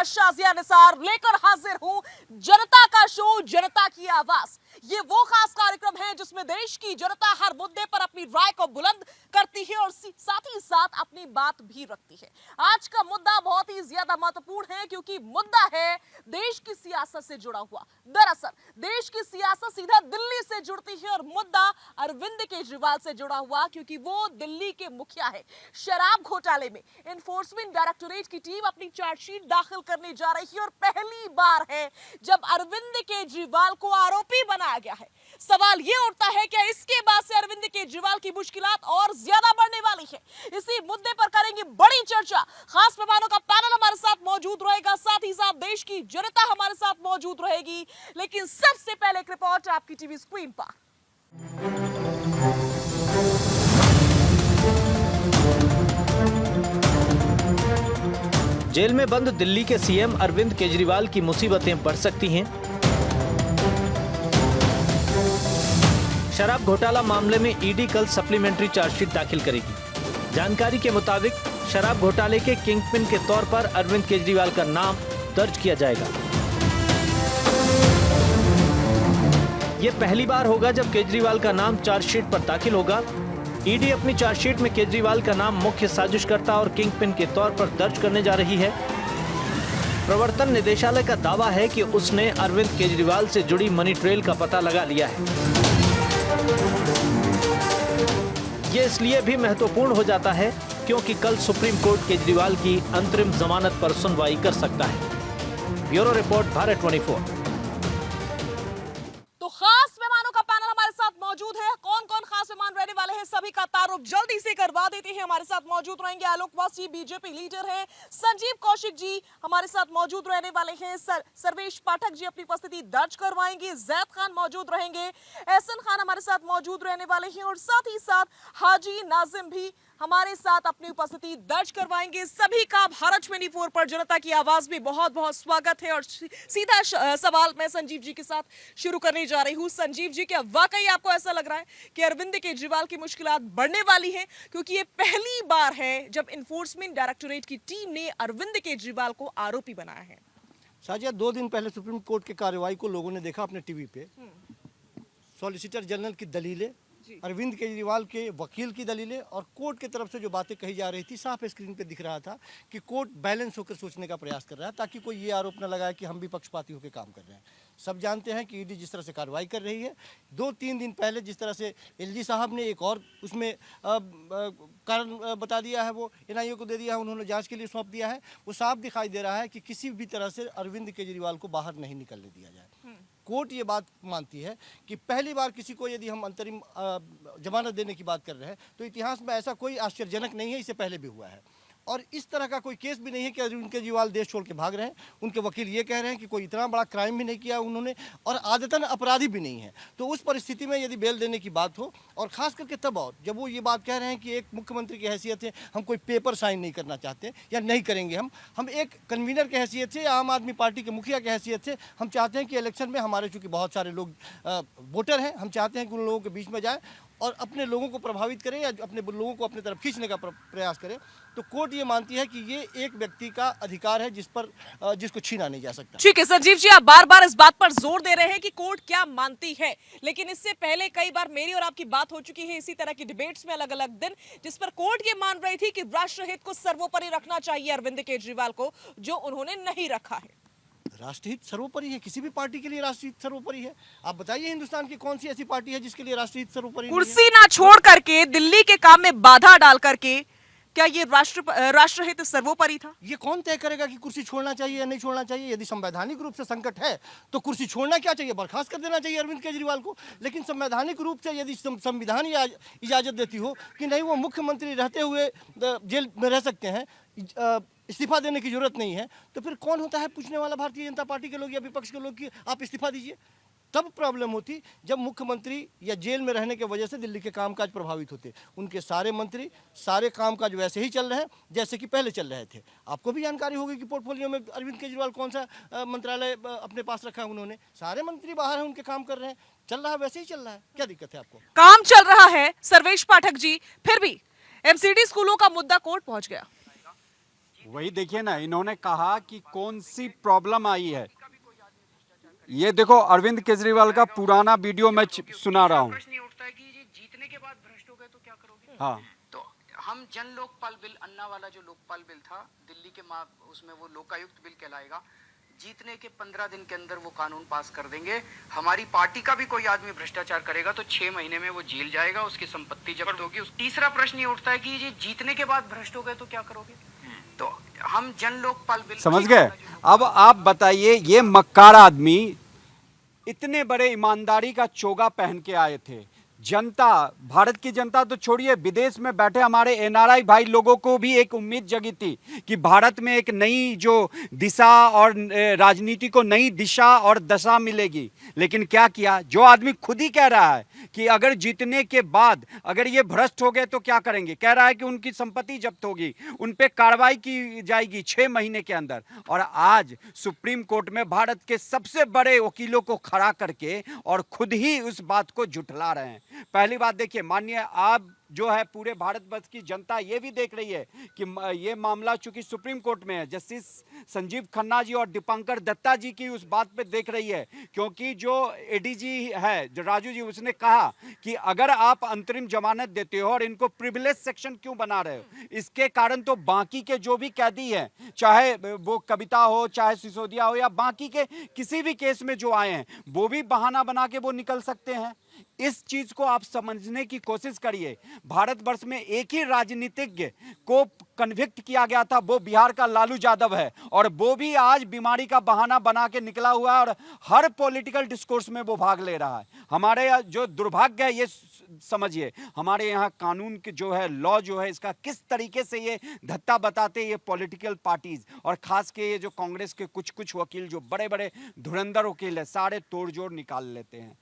शाजिया निसार लेकर हाजिर हूं जनता का शो, जनता की आवाज। ये वो खास कार्यक्रम है जिसमें देश की जनता हर मुद्दे पर अपनी राय को बुलंद करती है और साथ ही साथ अपनी बात भी रखती है। आज का मुद्दा बहुत ही ज्यादा महत्वपूर्ण है क्योंकि मुद्दा है देश की सियासत से जुड़ा हुआ। दरअसल देश की सियासत सीधा दिल्ली से जुड़ती है और मुद्दा अरविंद केजरीवाल से जुड़ा हुआ क्योंकि वो दिल्ली के मुखिया है। शराब घोटाले में एनफोर्समेंट डायरेक्टोरेट की टीम अपनी चार्जशीट दाखिल करने जा रही है और पहली बार है जब अरविंद केजरीवाल को आरोपी बनाया गया है। सवाल यह उठता है क्या इसके बाद से अरविंद केजरीवाल की मुश्किलात और ज्यादा बढ़ने वाली है? इसी मुद्दे पर करेंगे बड़ी चर्चा। खास मेहमानों का पैनल हमारे साथ मौजूद रहेगा, साथ ही साथ देश की जनता हमारे साथ मौजूद रहेगी। लेकिन सबसे पहले एक रिपोर्ट आपकी टीवी स्क्रीन पर। जेल में बंद दिल्ली के सीएम अरविंद केजरीवाल की मुसीबतें बढ़ सकती हैं। शराब घोटाला मामले में ईडी कल सप्लीमेंट्री चार्जशीट दाखिल करेगी। जानकारी के मुताबिक शराब घोटाले के किंगपिन के तौर पर अरविंद केजरीवाल का नाम दर्ज किया जाएगा। ये पहली बार होगा जब केजरीवाल का नाम चार्जशीट पर दाखिल होगा। ईडी अपनी चार्जशीट में केजरीवाल का नाम मुख्य साजिशकर्ता और किंगपिन के तौर पर दर्ज करने जा रही है। प्रवर्तन निदेशालय का दावा है कि उसने अरविंद केजरीवाल से जुड़ी मनी ट्रेल का पता लगा लिया है। ये इसलिए भी महत्वपूर्ण हो जाता है क्योंकि कल सुप्रीम कोर्ट केजरीवाल की अंतरिम जमानत पर सुनवाई कर सकता है। Bureau report, Bharat 24। तो खास मेहमानों का पैनल हमारे साथ मौजूद है। कौन कौन खास मेहमान रहने वाले हैं सभी का तारुफ जल्दी से करवा देते हैं। हमारे साथ मौजूद रहेंगे आलोक वासी, बीजेपी लीडर हैं। संजीव कौशिक जी हमारे साथ मौजूद रहने वाले हैं। सर्वेश पाठक जी अपनी उपस्थिति दर्ज करवाएंगे। जैद खान मौजूद रहेंगे। एहसन खान हमारे साथ मौजूद रहने वाले हैं और साथ ही साथ हाजी नाजिम भी हमारे साथ अपनी उपस्थिति दर्ज करवाएंगे। सभी का भारत 24 पर जनता की आवाज में बहुत बहुत स्वागत है और सीधा सवाल मैं संजीव जी के साथ शुरू करने जा रही हूं। संजीव जी, क्या वाकई आपको ऐसा लग रहा है कि अरविंद केजरीवाल की मुश्किलात बढ़ने वाली हैं? क्योंकि ये पहली बार है जब एनफोर्समेंट डायरेक्टोरेट की टीम ने अरविंद केजरीवाल को आरोपी बनाया है। साजिया, 2 दिन पहले सुप्रीम कोर्ट की कार्रवाई को लोगों ने देखा अपने टीवी पे। सॉलिसिटर जनरल की दलीलें, अरविंद केजरीवाल के वकील की दलीलें और कोर्ट की तरफ से जो बातें कही जा रही थी, साफ स्क्रीन पे दिख रहा था कि कोर्ट बैलेंस होकर सोचने का प्रयास कर रहा है ताकि कोई ये आरोप न लगाए कि हम भी पक्षपाती होकर काम कर रहे हैं। सब जानते हैं कि ईडी जिस तरह से कार्रवाई कर रही है, 2-3 दिन पहले जिस तरह से एलजी साहब ने एक और उसमें कारण बता दिया है, वो एनआईए को दे दिया है, उन्होंने जांच के लिए सौंप दिया है। वो साफ दिखाई दे रहा है कि किसी भी तरह से अरविंद केजरीवाल को बाहर नहीं निकलने दिया जाए। कोर्ट ये बात मानती है कि पहली बार किसी को यदि हम अंतरिम जमानत देने की बात कर रहे हैं तो इतिहास में ऐसा कोई आश्चर्यजनक नहीं है, इससे पहले भी हुआ है। और इस तरह का कोई केस भी नहीं है कि अरविंद केजरीवाल देश छोड़ के भाग रहे हैं। उनके वकील ये कह रहे हैं कि कोई इतना बड़ा क्राइम भी नहीं किया उन्होंने और आदतन अपराधी भी नहीं है। तो उस परिस्थिति में यदि बेल देने की बात हो, और ख़ास करके तब और जब वो ये बात कह रहे हैं कि एक मुख्यमंत्री की हैसियत से हम कोई पेपर साइन नहीं करना चाहते या नहीं करेंगे, हम एक कन्वीनर की हैसियत से, आम आदमी पार्टी के मुखिया की हैसियत से हम चाहते हैं कि इलेक्शन में हमारे चूँकि बहुत सारे लोग वोटर हैं, हम चाहते हैं कि उन लोगों के बीच में जाए और अपने लोगों को प्रभावित करें या अपने लोगों को अपनी तरफ खींचने का प्रयास करें। तो कोर्ट ये मानती है कि ये एक व्यक्ति का अधिकार है जिसको छीना नहीं जा सकता। ठीक है संजीव जी, आप बार बार इस बात पर जोर दे रहे हैं कि कोर्ट क्या मानती है, लेकिन इससे पहले कई बार मेरी और आपकी बात हो चुकी है इसी तरह की डिबेट्स में अलग अलग दिन, जिस पर कोर्ट ये मान रही थी कि राष्ट्रहित को सर्वोपरि रखना चाहिए अरविंद केजरीवाल को, जो उन्होंने नहीं रखा है। राष्ट्रहित सर्वोपरि है, किसी भी पार्टी के लिए राष्ट्रहित सर्वोपरि है। आप बताइए हिंदुस्तान की कौन सी ऐसी पार्टी है जिसके लिए राष्ट्रहित सर्वोपरि? कुर्सी ना छोड़ करके दिल्ली के काम में बाधा डाल करके क्या ये राष्ट्रहित सर्वोपरि था? ये कौन तय करेगा कि कुर्सी छोड़ना चाहिए या नहीं छोड़ना चाहिए? यदि संवैधानिक रूप से संकट है तो कुर्सी छोड़ना क्या चाहिए, बर्खास्त कर देना चाहिए अरविंद केजरीवाल को। लेकिन संवैधानिक रूप से यदि संविधान इजाजत देती हो कि नहीं, वो मुख्यमंत्री रहते हुए जेल में रह सकते हैं, इस्तीफा देने की जरूरत नहीं है, तो फिर कौन होता है पूछने वाला भारतीय जनता पार्टी के लोग या विपक्ष के लोग कि आप इस्तीफा दीजिए? तब प्रॉब्लम होती जब मुख्यमंत्री या जेल में रहने की वजह से दिल्ली के कामकाज प्रभावित होते। उनके सारे मंत्री, सारे कामकाज वैसे ही चल रहे हैं जैसे कि पहले चल रहे थे। आपको भी जानकारी होगी कि पोर्टफोलियो में अरविंद केजरीवाल कौन सा मंत्रालय अपने पास रखा है उन्होंने। सारे मंत्री बाहर हैं, उनके काम कर रहे हैं, चल रहा है, वैसे ही चल रहा है। क्या दिक्कत है आपको? काम चल रहा है सर्वेश पाठक जी, फिर भी एमसीडी स्कूलों का मुद्दा कोर्ट पहुंच गया। वही देखिए ना, इन्होंने कहा कि कौन सी प्रॉब्लम आई है। ये देखो अरविंद केजरीवाल का पुराना वीडियो मैं सुना रहा हूँ। प्रश्न ये उठता है कि ये जीतने के बाद भ्रष्ट हो गए तो क्या करोगे? हाँ, तो हम जन लोकपाल बिल, अन्ना वाला जो लोकपाल बिल था दिल्ली के उसमें वो लोकायुक्त बिल कहलाएगा। जीतने के 15 दिन के अंदर वो कानून पास कर देंगे। हमारी पार्टी का भी कोई आदमी भ्रष्टाचार करेगा तो 6 महीने में वो जेल जाएगा, उसकी संपत्ति जब्त होगी। तीसरा प्रश्न ये उठता है कि ये जीतने के बाद भ्रष्ट हो गए तो क्या करोगे? तो हम जन लोकपाल बिल समझ गए। अब आप बताइए, ये मक्कार आदमी इतने बड़े ईमानदारी का चोगा पहन के आए थे। जनता, भारत की जनता तो छोड़िए, विदेश में बैठे हमारे एनआरआई भाई लोगों को भी एक उम्मीद जगी थी कि भारत में एक नई जो दिशा और राजनीति को नई दिशा और दशा मिलेगी। लेकिन क्या किया? जो आदमी खुद ही कह रहा है कि अगर जीतने के बाद अगर ये भ्रष्ट हो गए तो क्या करेंगे, कह रहा है कि उनकी संपत्ति जब्त होगी, उन पे कार्रवाई की जाएगी 6 महीने के अंदर। और आज सुप्रीम कोर्ट में भारत के सबसे बड़े वकीलों को खड़ा करके और खुद ही उस बात को झुठला रहे हैं। पहली बात देखिए, माननीय आप जो है पूरे भारतवर्ष की जनता ये भी देख रही है कि ये मामला चूंकि सुप्रीम कोर्ट में है, जस्टिस संजीव खन्ना जी और दीपांकर दत्ता जी की उस बात पे देख रही है, क्योंकि जो एडीजी है जो राजू जी, उसने कहा कि अगर आप अंतरिम जमानत देते हो और इनको प्रिविलेज सेक्शन क्यों बना रहे हो, इसके कारण तो बाकी के जो भी कैदी हैं, चाहे वो कविता हो, चाहे सिसोदिया हो, या बाकी के किसी भी केस में जो आए हैं, वो भी बहाना बना के वो निकल सकते हैं। इस चीज को आप समझने की कोशिश करिए। भारतवर्ष में एक ही राजनीतिज्ञ को कन्विक्ट किया गया था, वो बिहार का लालू यादव है, और वो भी आज बीमारी का बहाना बना के निकला हुआ है और हर पॉलिटिकल डिस्कोर्स में वो भाग ले रहा है। हमारे जो दुर्भाग्य है, ये समझिए, हमारे यहाँ कानून के जो है, लॉ जो है, इसका किस तरीके से ये धत्ता बताते ये पॉलिटिकल पार्टीज, और खास के ये जो कांग्रेस के कुछ वकील जो बड़े बड़े धुरंधर वकील है, सारे तोड़ जोड़ निकाल लेते हैं।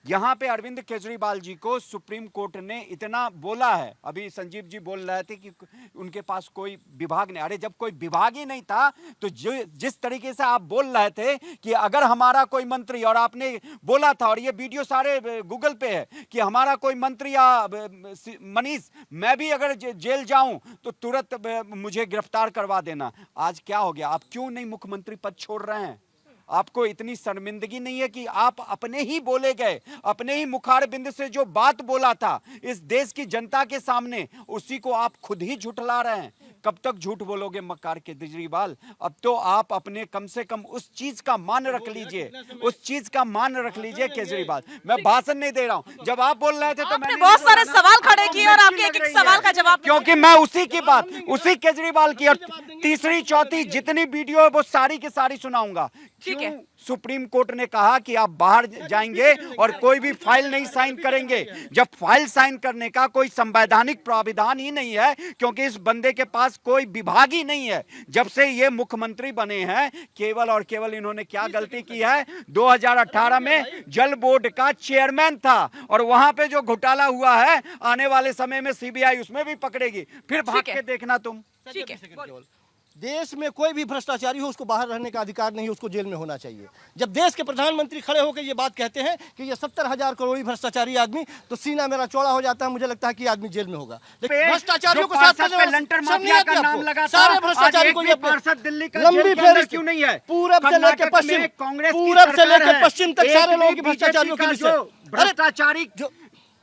यहाँ पे अरविंद केजरीवाल जी को सुप्रीम कोर्ट ने इतना बोला है। अभी संजीव जी बोल रहे थे कि उनके पास कोई विभाग नहीं। अरे जब कोई विभाग ही नहीं था तो जिस तरीके से आप बोल रहे थे कि अगर हमारा कोई मंत्री, और आपने बोला था और ये वीडियो सारे गूगल पे है कि हमारा कोई मंत्री या मनीष, मैं भी अगर जेल जाऊं तो तुरंत मुझे गिरफ्तार करवा देना। आज क्या हो गया? आप क्यों नहीं मुख्यमंत्री पद छोड़ रहे हैं? आपको इतनी शर्मिंदगी नहीं है कि आप अपने ही बोले गए, अपने ही मुखार बिंद से जो बात बोला था इस देश की जनता के सामने, उसी को आप खुद ही झुठला रहे हैं। कब तक झूठ बोलोगे मक्कार केजरीवाल? अब तो आप अपने कम से कम उस चीज का मान रख लीजिए, उस चीज का मान रख लीजिए केजरीवाल। मैं भाषण नहीं दे रहा हूं। जब आप बोल रहे थे तो मैंने बहुत सारे सवाल खड़े किए और आपके एक एक सवाल का जवाब, क्योंकि मैं उसी की बात, उसी केजरीवाल की और तीसरी चौथी जितनी वीडियो है वो सारी की सारी सुनाऊंगा। ठीक है। सुप्रीम कोर्ट ने कहा कि आप बाहर जाएंगे और कोई भी फाइल नहीं साइन करेंगे, जब फाइल साइन करने का कोई संवैधानिक प्राविधान ही नहीं है, क्योंकि इस बंदे के पास कोई विभाग ही नहीं है। जब से ये मुख्यमंत्री बने हैं, केवल और केवल इन्होंने क्या गलती की है? 2018 में जल बोर्ड का चेयरमैन था, और वहां पे जो घोटाला हुआ है, आने वाले समय में सीबीआई उसमें भी पकड़ेगी, फिर भाग के देखना तुम। ठीक है। देश में कोई भी भ्रष्टाचारी हो उसको बाहर रहने का अधिकार नहीं, उसको जेल में होना चाहिए। जब देश के प्रधानमंत्री खड़े होकर ये बात कहते हैं कि ये 70,000 करोड़ी भ्रष्टाचारी आदमी, तो सीना मेरा चौड़ा हो जाता है। मुझे लगता है कि आदमी जेल में होगा। लेकिन भ्रष्टाचारियों को साथ करने वाला लंटर सब माफिया नहीं का आता नाम आपको। लगा, सारे भ्रष्टाचारी को ये दिल्ली का लंबी फेरिस्त क्यों नहीं है? पूरब से लेकर पश्चिम, पूरब से लेकर पश्चिम तक सारे लोगों की भ्रष्टाचारियों की लिस्ट है। भ्रष्टाचारी जो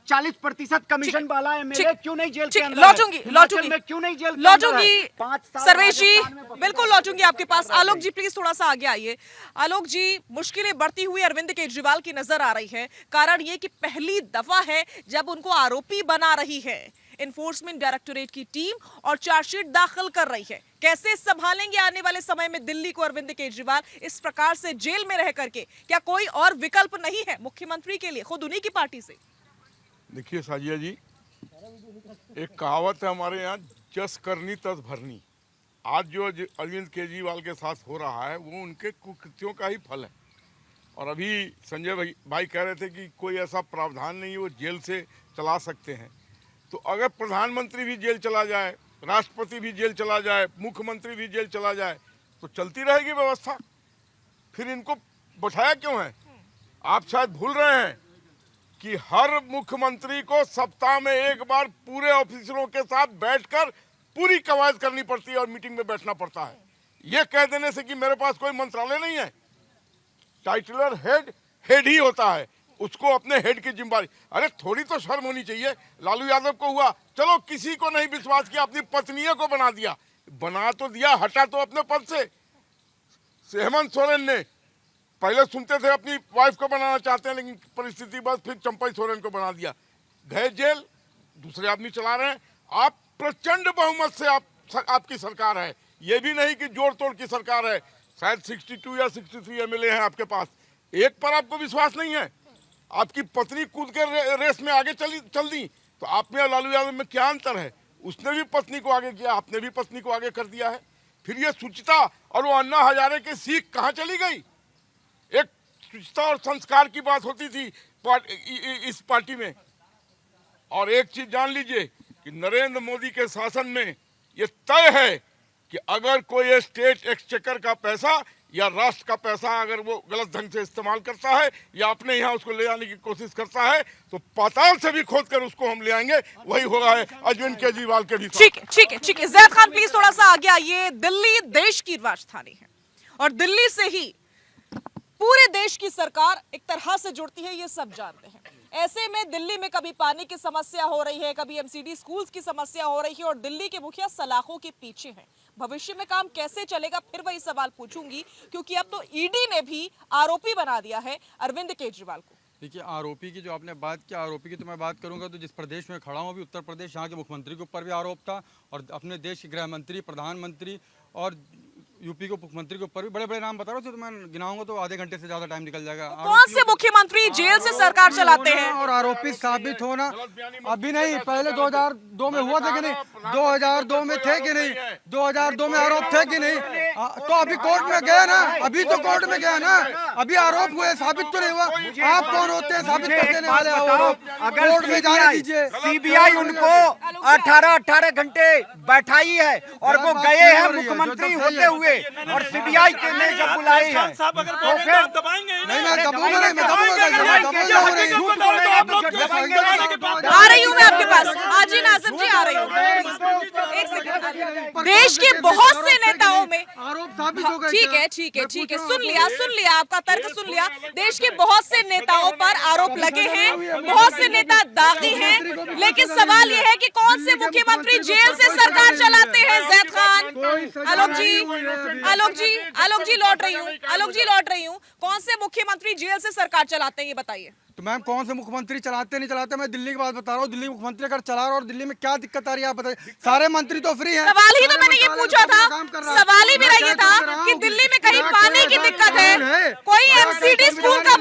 40% कमीशन वाला है, मेरे क्यों नहीं जेल के अंदर? लौटूंगी क्यों नहीं जेल के अंदर है? सर्वेश जी, बिल्कुल लौटूंगी आपके पास। आलोक जी प्लीज थोड़ा सा आगे आइए। आलोक जी, मुश्किलें बढ़ती हुई अरविंद केजरीवाल की नजर आ रही है। कारण ये कि पहली दफा है जब उनको आरोपी बना रही है एनफोर्समेंट डायरेक्टोरेट की टीम और चार्जशीट दाखिल कर रही है। कैसे संभालेंगे आने वाले समय में दिल्ली को अरविंद केजरीवाल इस प्रकार से जेल में रह करके? क्या कोई और विकल्प नहीं है मुख्यमंत्री के लिए, खुद उन्हीं की पार्टी से? देखिए साजिया जी, एक कहावत है हमारे यहाँ, जस करनी तस भरनी। आज जो अरविंद केजरीवाल के साथ हो रहा है वो उनके कुकृत्यों का ही फल है। और अभी संजय भाई कह रहे थे कि कोई ऐसा प्रावधान नहीं है वो जेल से चला सकते हैं। तो अगर प्रधानमंत्री भी जेल चला जाए, राष्ट्रपति भी जेल चला जाए, मुख्यमंत्री भी जेल चला जाए, तो चलती रहेगी व्यवस्था। फिर इनको बैठाया क्यों है? आप शायद भूल रहे हैं कि हर मुख्यमंत्री को सप्ताह में एक बार पूरे ऑफिसरों के साथ बैठकर पूरी कवायद करनी पड़ती है और मीटिंग में बैठना पड़ता है। ये कह देने से कि मेरे पास कोई मंत्रालय नहीं है, टाइटलर हेड ही होता है, उसको अपने हेड की जिम्मेदारी। अरे थोड़ी तो शर्म होनी चाहिए। लालू यादव को हुआ, चलो किसी को नहीं विश्वास किया, अपनी पत्नियों को बना दिया, बना तो दिया, हटा तो अपने पद से। हेमंत सोरेन ने पहले सुनते थे अपनी वाइफ को बनाना चाहते हैं, लेकिन परिस्थिति बस फिर चंपई सोरेन को बना दिया, गए जेल, दूसरे आदमी चला रहे हैं। आप प्रचंड बहुमत से आपकी सरकार है, ये भी नहीं कि जोड़ तोड़ की सरकार है। शायद 62 या 63 एमएलए हैं आपके पास, एक पर आपको विश्वास नहीं है। आपकी पत्नी कूद कर रेस में आगे चल दी, तो आप में और लालू यादव में क्या अंतर है? उसने भी पत्नी को आगे किया, आपने भी पत्नी को आगे कर दिया है। फिर ये शुचिता और वो अन्ना हजारे की सीख कहाँ चली गई? एक शुचिता और संस्कार की बात होती थी इस पार्टी में। और एक चीज जान लीजिए कि नरेंद्र मोदी के शासन में ये तय है कि अगर कोई स्टेट एक्सचेकर का पैसा या राष्ट्र का पैसा अगर वो गलत ढंग से इस्तेमाल करता है या अपने यहाँ उसको ले जाने की कोशिश करता है, तो पाताल से भी खोद कर उसको हम ले आएंगे। वही हो रहा है अरविंद केजरीवाल के भी साथ। ठीक है जैद खान प्लीज थोड़ा सा आगे आइए। दिल्ली देश की राजधानी है और दिल्ली से ही पूरे देश की सरकार एक तरह से जुड़ती है, ये सब जानते हैं। ऐसे में दिल्ली में कभी पानी की समस्या हो रही है, कभी एमसीडी स्कूल्स की समस्या हो रही है और दिल्ली के मुखिया सलाखों के पीछे हैं। भविष्य में काम कैसे चलेगा, फिर वही सवाल पूछूंगी, क्योंकि अब तो ईडी ने भी आरोपी बना दिया है अरविंद केजरीवाल को। देखिए, आरोपी की जो आपने बात की, आरोपी की तो मैं बात करूंगा तो जिस प्रदेश में खड़ा हूं, अभी उत्तर प्रदेश, यहाँ के मुख्यमंत्री के ऊपर भी आरोप था और अपने देश के गृह मंत्री, प्रधानमंत्री और यूपी के मुख्यमंत्री के ऊपर भी बड़े बड़े नाम बता रहा हूँ, तो मैं गिनाऊंगा तो आधे घंटे से ज्यादा टाइम निकल जाएगा। कौन से मुख्यमंत्री जेल से सरकार चलाते हैं? और आरोपी साबित होना अभी नहीं, पहले 2002 में हुआ था कि नहीं? 2002 में थे कि नहीं? 2002 में आरोप थे कि नहीं? तो अभी कोर्ट में गया ना, अभी तो कोर्ट में गया ना, अभी आरोप हुए, साबित तो नहीं हुआ। आप कौन होते हैं साबित कर देने वाले? कोर्ट में जाने दीजिए। सीबीआई उनको 18 घंटे बैठाई है और वो गए हैं मुख्यमंत्री होते हुए, और सीबीआई के ने जब बुलाई है तो फिर नहीं, मैं दबूंगा नहीं, मैं दबूंगा आ रही हूँ मैं आपके पास। हाजी नाजिम जी आ रही हूँ, एक सेकंड। देश के बहुत से नेताओं में आरोप साबित हो गए। ठीक है, सुन लिया, आपका तर्क सुन लिया। देश के बहुत से नेताओं पर आरोप लगे हैं, बहुत से नेता दागी हैं, लेकिन सवाल यह है कि कौन से मुख्यमंत्री जेल से सरकार चलाते हैं? जैद खान, आलोक जी लौट रही हूँ। कौन से मुख्यमंत्री जेल से सरकार चलाते हैं, ये बताइए। तो मैम, कौन से मुख्यमंत्री चलाते नहीं चलाते, मैं दिल्ली की बात बता रहा हूँ। दिल्ली मुख्यमंत्री अगर चला रहा और दिल्ली में क्या दिक्कत आ रही है आप बताइए। सारे मंत्री तो फ्री हैं। सवाल ही तो मैंने ये पूछा था, सवाल ही मेरा ये था कि दिल्ली में कहीं पानी की दिक्कत है, कोई एमसीडी स्कूल का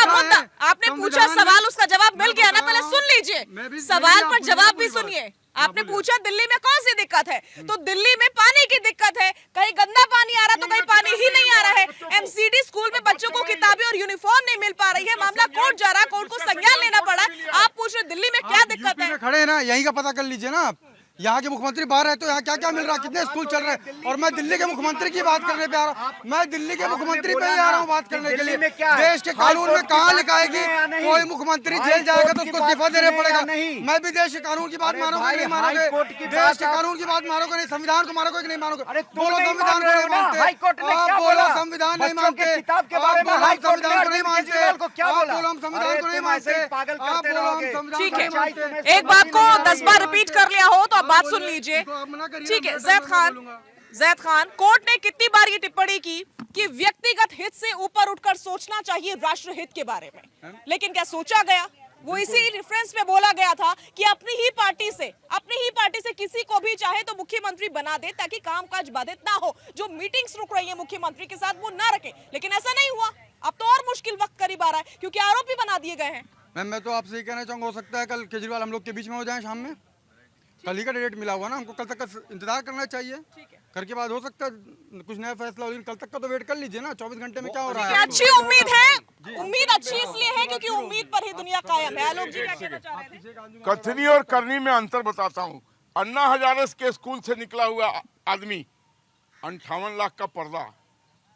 मुद्दा, आपने पूछा, सवाल उसका जवाब मिल गया ना। पहले सुन लीजिए, सवाल पर जवाब भी सुनिए। आपने पूछा दिल्ली में कौन सी दिक्कत है, तो दिल्ली में पानी की दिक्कत है। कहीं गंदा पानी आ रहा तो कहीं पानी ही नहीं आ रहा है। एमसीडी स्कूल में बच्चों को किताबें और यूनिफॉर्म नहीं मिल पा रही है, मामला कोर्ट जा रहा है, कोर्ट को संज्ञान लेना पड़ा। आप पूछ रहे दिल्ली में क्या दिक्कत है? खड़े हैं ना, यहीं का पता कर लीजिए ना आप। यहाँ के मुख्यमंत्री बाहर है तो यहाँ क्या क्या मिल रहा है, कितने स्कूल चल रहे हैं। और मैं दिल्ली के मुख्यमंत्री की बात करने पे आ रहा हूँ, मैं दिल्ली के मुख्यमंत्री पे ही आ रहा हूँ बात करने के लिए। देश के कानून में कहाँ लिखा है कि कोई मुख्यमंत्री जेल जाएगा तो उसको इस्तीफा देना पड़ेगा? मैं भी देश के कानून की बात मानोगे नहीं मानोगे? देश के कानून की बात मानोगे नहीं, संविधान को मानोगे कि नहीं मानोगे? बोलो संविधान को नहीं मानते, आप बोलो संविधान नहीं मानते, आप बोलो हम संविधान को नहीं मानते, आप बोलो हम संविधान को नहीं मानते, आप बोलो हम संविधान ठीक को नहीं मानते। है, एक बात को 10 बार रिपीट कर लिया हो तो आप बात सुन लीजिए। ठीक है, जैद खान, कोर्ट ने कितनी बार ये टिप्पणी की कि व्यक्तिगत हित से ऊपर उठकर सोचना चाहिए राष्ट्र हित के बारे में, लेकिन क्या सोचा गया? वो इसी रेफरेंस में बोला गया था कि अपनी ही पार्टी से किसी को भी चाहे तो मुख्यमंत्री बना दे ताकि कामकाज बाधित ना हो। जो मीटिंग्स रुक रही है मुख्यमंत्री के साथ वो ना रखे, लेकिन ऐसा नहीं हुआ। अब तो और मुश्किल वक्त करीब आ रहा है क्योंकि आरोपी बना दिए गए हैं। मैम, मैं तो आपसे ये कहना चाहूँगा, हो सकता है कल केजरीवाल हम लोग के बीच में हो जाए शाम में। कल ही का डेट मिला हुआ ना, हमको कल तक का इंतजार करना चाहिए। कल के बाद हो सकता है कुछ नया फैसला हो, लेकिन कल तक का तो वेट कर लीजिए ना। 24 घंटे में क्या हो रहा है? अच्छी उम्मीद है, उम्मीद अच्छी इसलिए है क्योंकि उम्मीद पर ही दुनिया कायम है। आलोक जी क्या कहना चाह रहे थे? कथनी और करनी में अंतर बताता हूँ। अन्ना हजारे के स्कूल से निकला हुआ आदमी 58 लाख का पर्दा,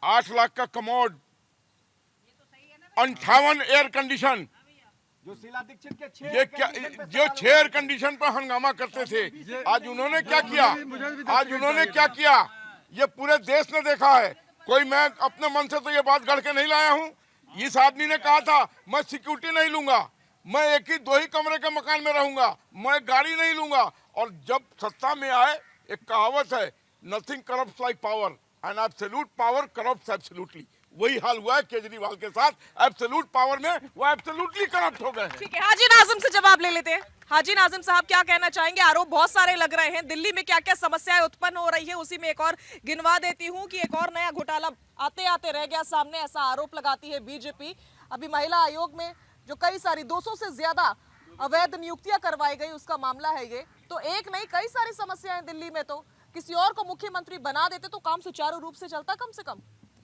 8 लाख का कमोड, 58 एयर कंडीशन, जो शीला दीक्षित के ये क्या, जो चेयर कंडीशन पर हंगामा करते थे, आज उन्होंने क्या किया? आज उन्होंने क्या किया ये पूरे देश ने देखा है। कोई मैं अपने मन से तो ये बात गढ़ के नहीं लाया हूँ। इस आदमी ने कहा था मैं सिक्योरिटी नहीं लूंगा, मैं एक ही 2 ही कमरे के मकान में रहूंगा, मैं गाड़ी नहीं लूंगा। और जब सत्ता में आए, एक कहावत है, nothing corrupts like power and absolute power corrupts absolutely. वही हाल हुआ है केजरीवाल के साथ। एब्सोल्यूट पावर में वो एब्सोल्युटली करप्ट हो गए हैं। ठीक है, हाजी नाजिम से जवाब ले लेते हैं। हाजी नाजिम साहब क्या कहना चाहेंगे? आरोप बहुत सारे लग रहे हैं, दिल्ली में क्या क्या समस्याएं उत्पन्न हो रही है, उसी में एक और गिनवा देती हूँ कि एक और नया घोटाला आते आते रह गया सामने, ऐसा आरोप लगाती है बीजेपी। अभी महिला आयोग में जो कई सारी 200 से ज्यादा अवैध नियुक्तियां करवाई गई, उसका मामला है ये। तो एक नहीं, कई सारी समस्याएं दिल्ली में। तो किसी और को मुख्यमंत्री बना देते तो काम सुचारू रूप से चलता कम से कम।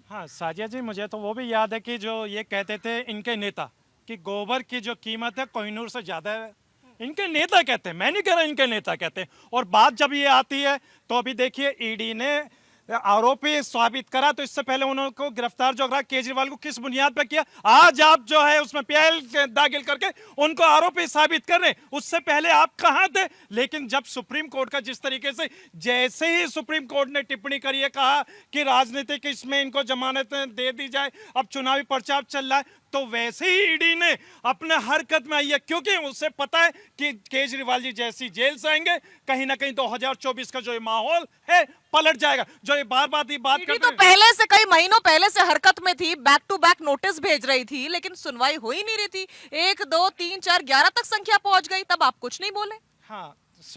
हाँ साजिया जी, मुझे तो वो भी याद है कि जो ये कहते थे इनके नेता कि गोबर की जो कीमत है कोहिनूर से ज्यादा है। इनके नेता कहते हैं, मैं नहीं कह रहा, इनके नेता कहते हैं। और बात जब ये आती है तो अभी देखिए ईडी ने आरोपी साबित करा, तो इससे पहले उनको गिरफ्तार जो करा केजरीवाल को किस बुनियाद पर किया? आज आप जो है उसमें पीएल दाखिल करके उनको आरोपी साबित कर रहे, उससे पहले आप कहां थे? लेकिन जब सुप्रीम कोर्ट का जिस तरीके से, जैसे ही सुप्रीम कोर्ट ने टिप्पणी करी है, कहा कि राजनीतिक इसमें इनको जमानत दे दी जाए, अब चुनावी प्रचार चल रहा है, तो वैसे ही ईडी ने अपने हरकत में आई है, क्योंकि उसे पता है कि केजरीवाल जी जैसी जेल से आएंगे, कहीं ना कहीं 2024 का जो ये माहौल है पलट जाएगा। जो ये बार बार बात करते तो पहले से, कई महीनों पहले से हरकत में थी, बैक टू बैक नोटिस भेज रही थी, लेकिन सुनवाई हो ही नहीं रही थी। 1 2 3 4 11 तक संख्या पहुंच गई, तब आप कुछ नहीं बोले। हाँ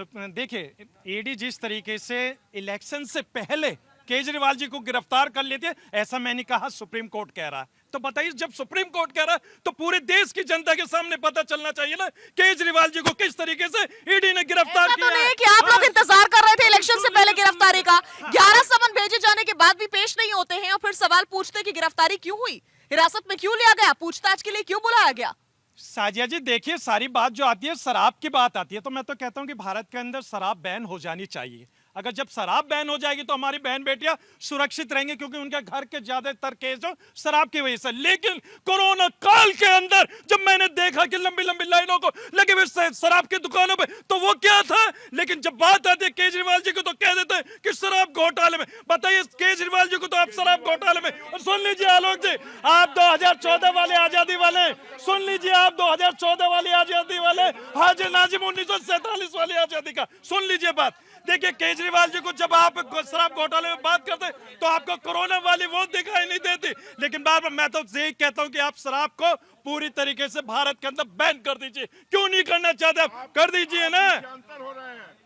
देखिए, ईडी जिस तरीके से इलेक्शन से पहले केजरीवाल जी को गिरफ्तार कर लेती है, ऐसा मैंने कहा, सुप्रीम कोर्ट कह रहा है। तो बताइए, जब सुप्रीम कोर्ट कह रहा है तो पूरे देश की जनता के सामने पता चलना चाहिए ना केजरीवाल जी को किस तरीके से ईडी ने गिरफ्तार किया। तो नहीं कि आप लोग इंतजार कर रहे थे इलेक्शन से पहले गिरफ्तारी का, 11 समन भेजे जाने के बाद भी पेश नहीं होते हैं, और फिर सवाल पूछते कि गिरफ्तारी क्यों हुई, हिरासत में क्यों लिया गया, पूछताछ के लिए क्यों बुलाया गया? साजिया जी देखिए, सारी बात जो आती है शराब की बात आती है, तो मैं तो कहता हूं कि भारत के अंदर शराब बैन हो जानी चाहिए। अगर जब शराब बैन हो जाएगी तो हमारी बहन बेटियां सुरक्षित रहेंगी, क्योंकि उनके घर के ज्यादातर केस जो शराब की वजह से। लेकिन कोरोना काल के अंदर जब मैंने देखा कि लंबी लंबी लाइनों को लगे हुए शराब की दुकानों पे, तो वो क्या था? लेकिन जब बात आती है केजरीवाल जी को तो कह देते हैं कि शराब घोटाले में। बताइए, केजरीवाल जी को तो आप शराब घोटाले में। और सुन लीजिए आलोक जी, आप 2014 वाले आजादी वाले, सुन लीजिए आप 2014 वाली आजादी वाले, हाजी नाजिम 1947 वाली आजादी का सुन लीजिए बात। देखिए, केजरीवाल जी को जब आप शराब घोटाले में बात करते तो आपको कोरोना वाली वो दिखाई नहीं देती। लेकिन बार बार मैं तो यही कहता हूं कि आप शराब को पूरी तरीके से भारत के अंदर बैन कर दीजिए। क्यों नहीं करना चाहते आप? कर दीजिए ना।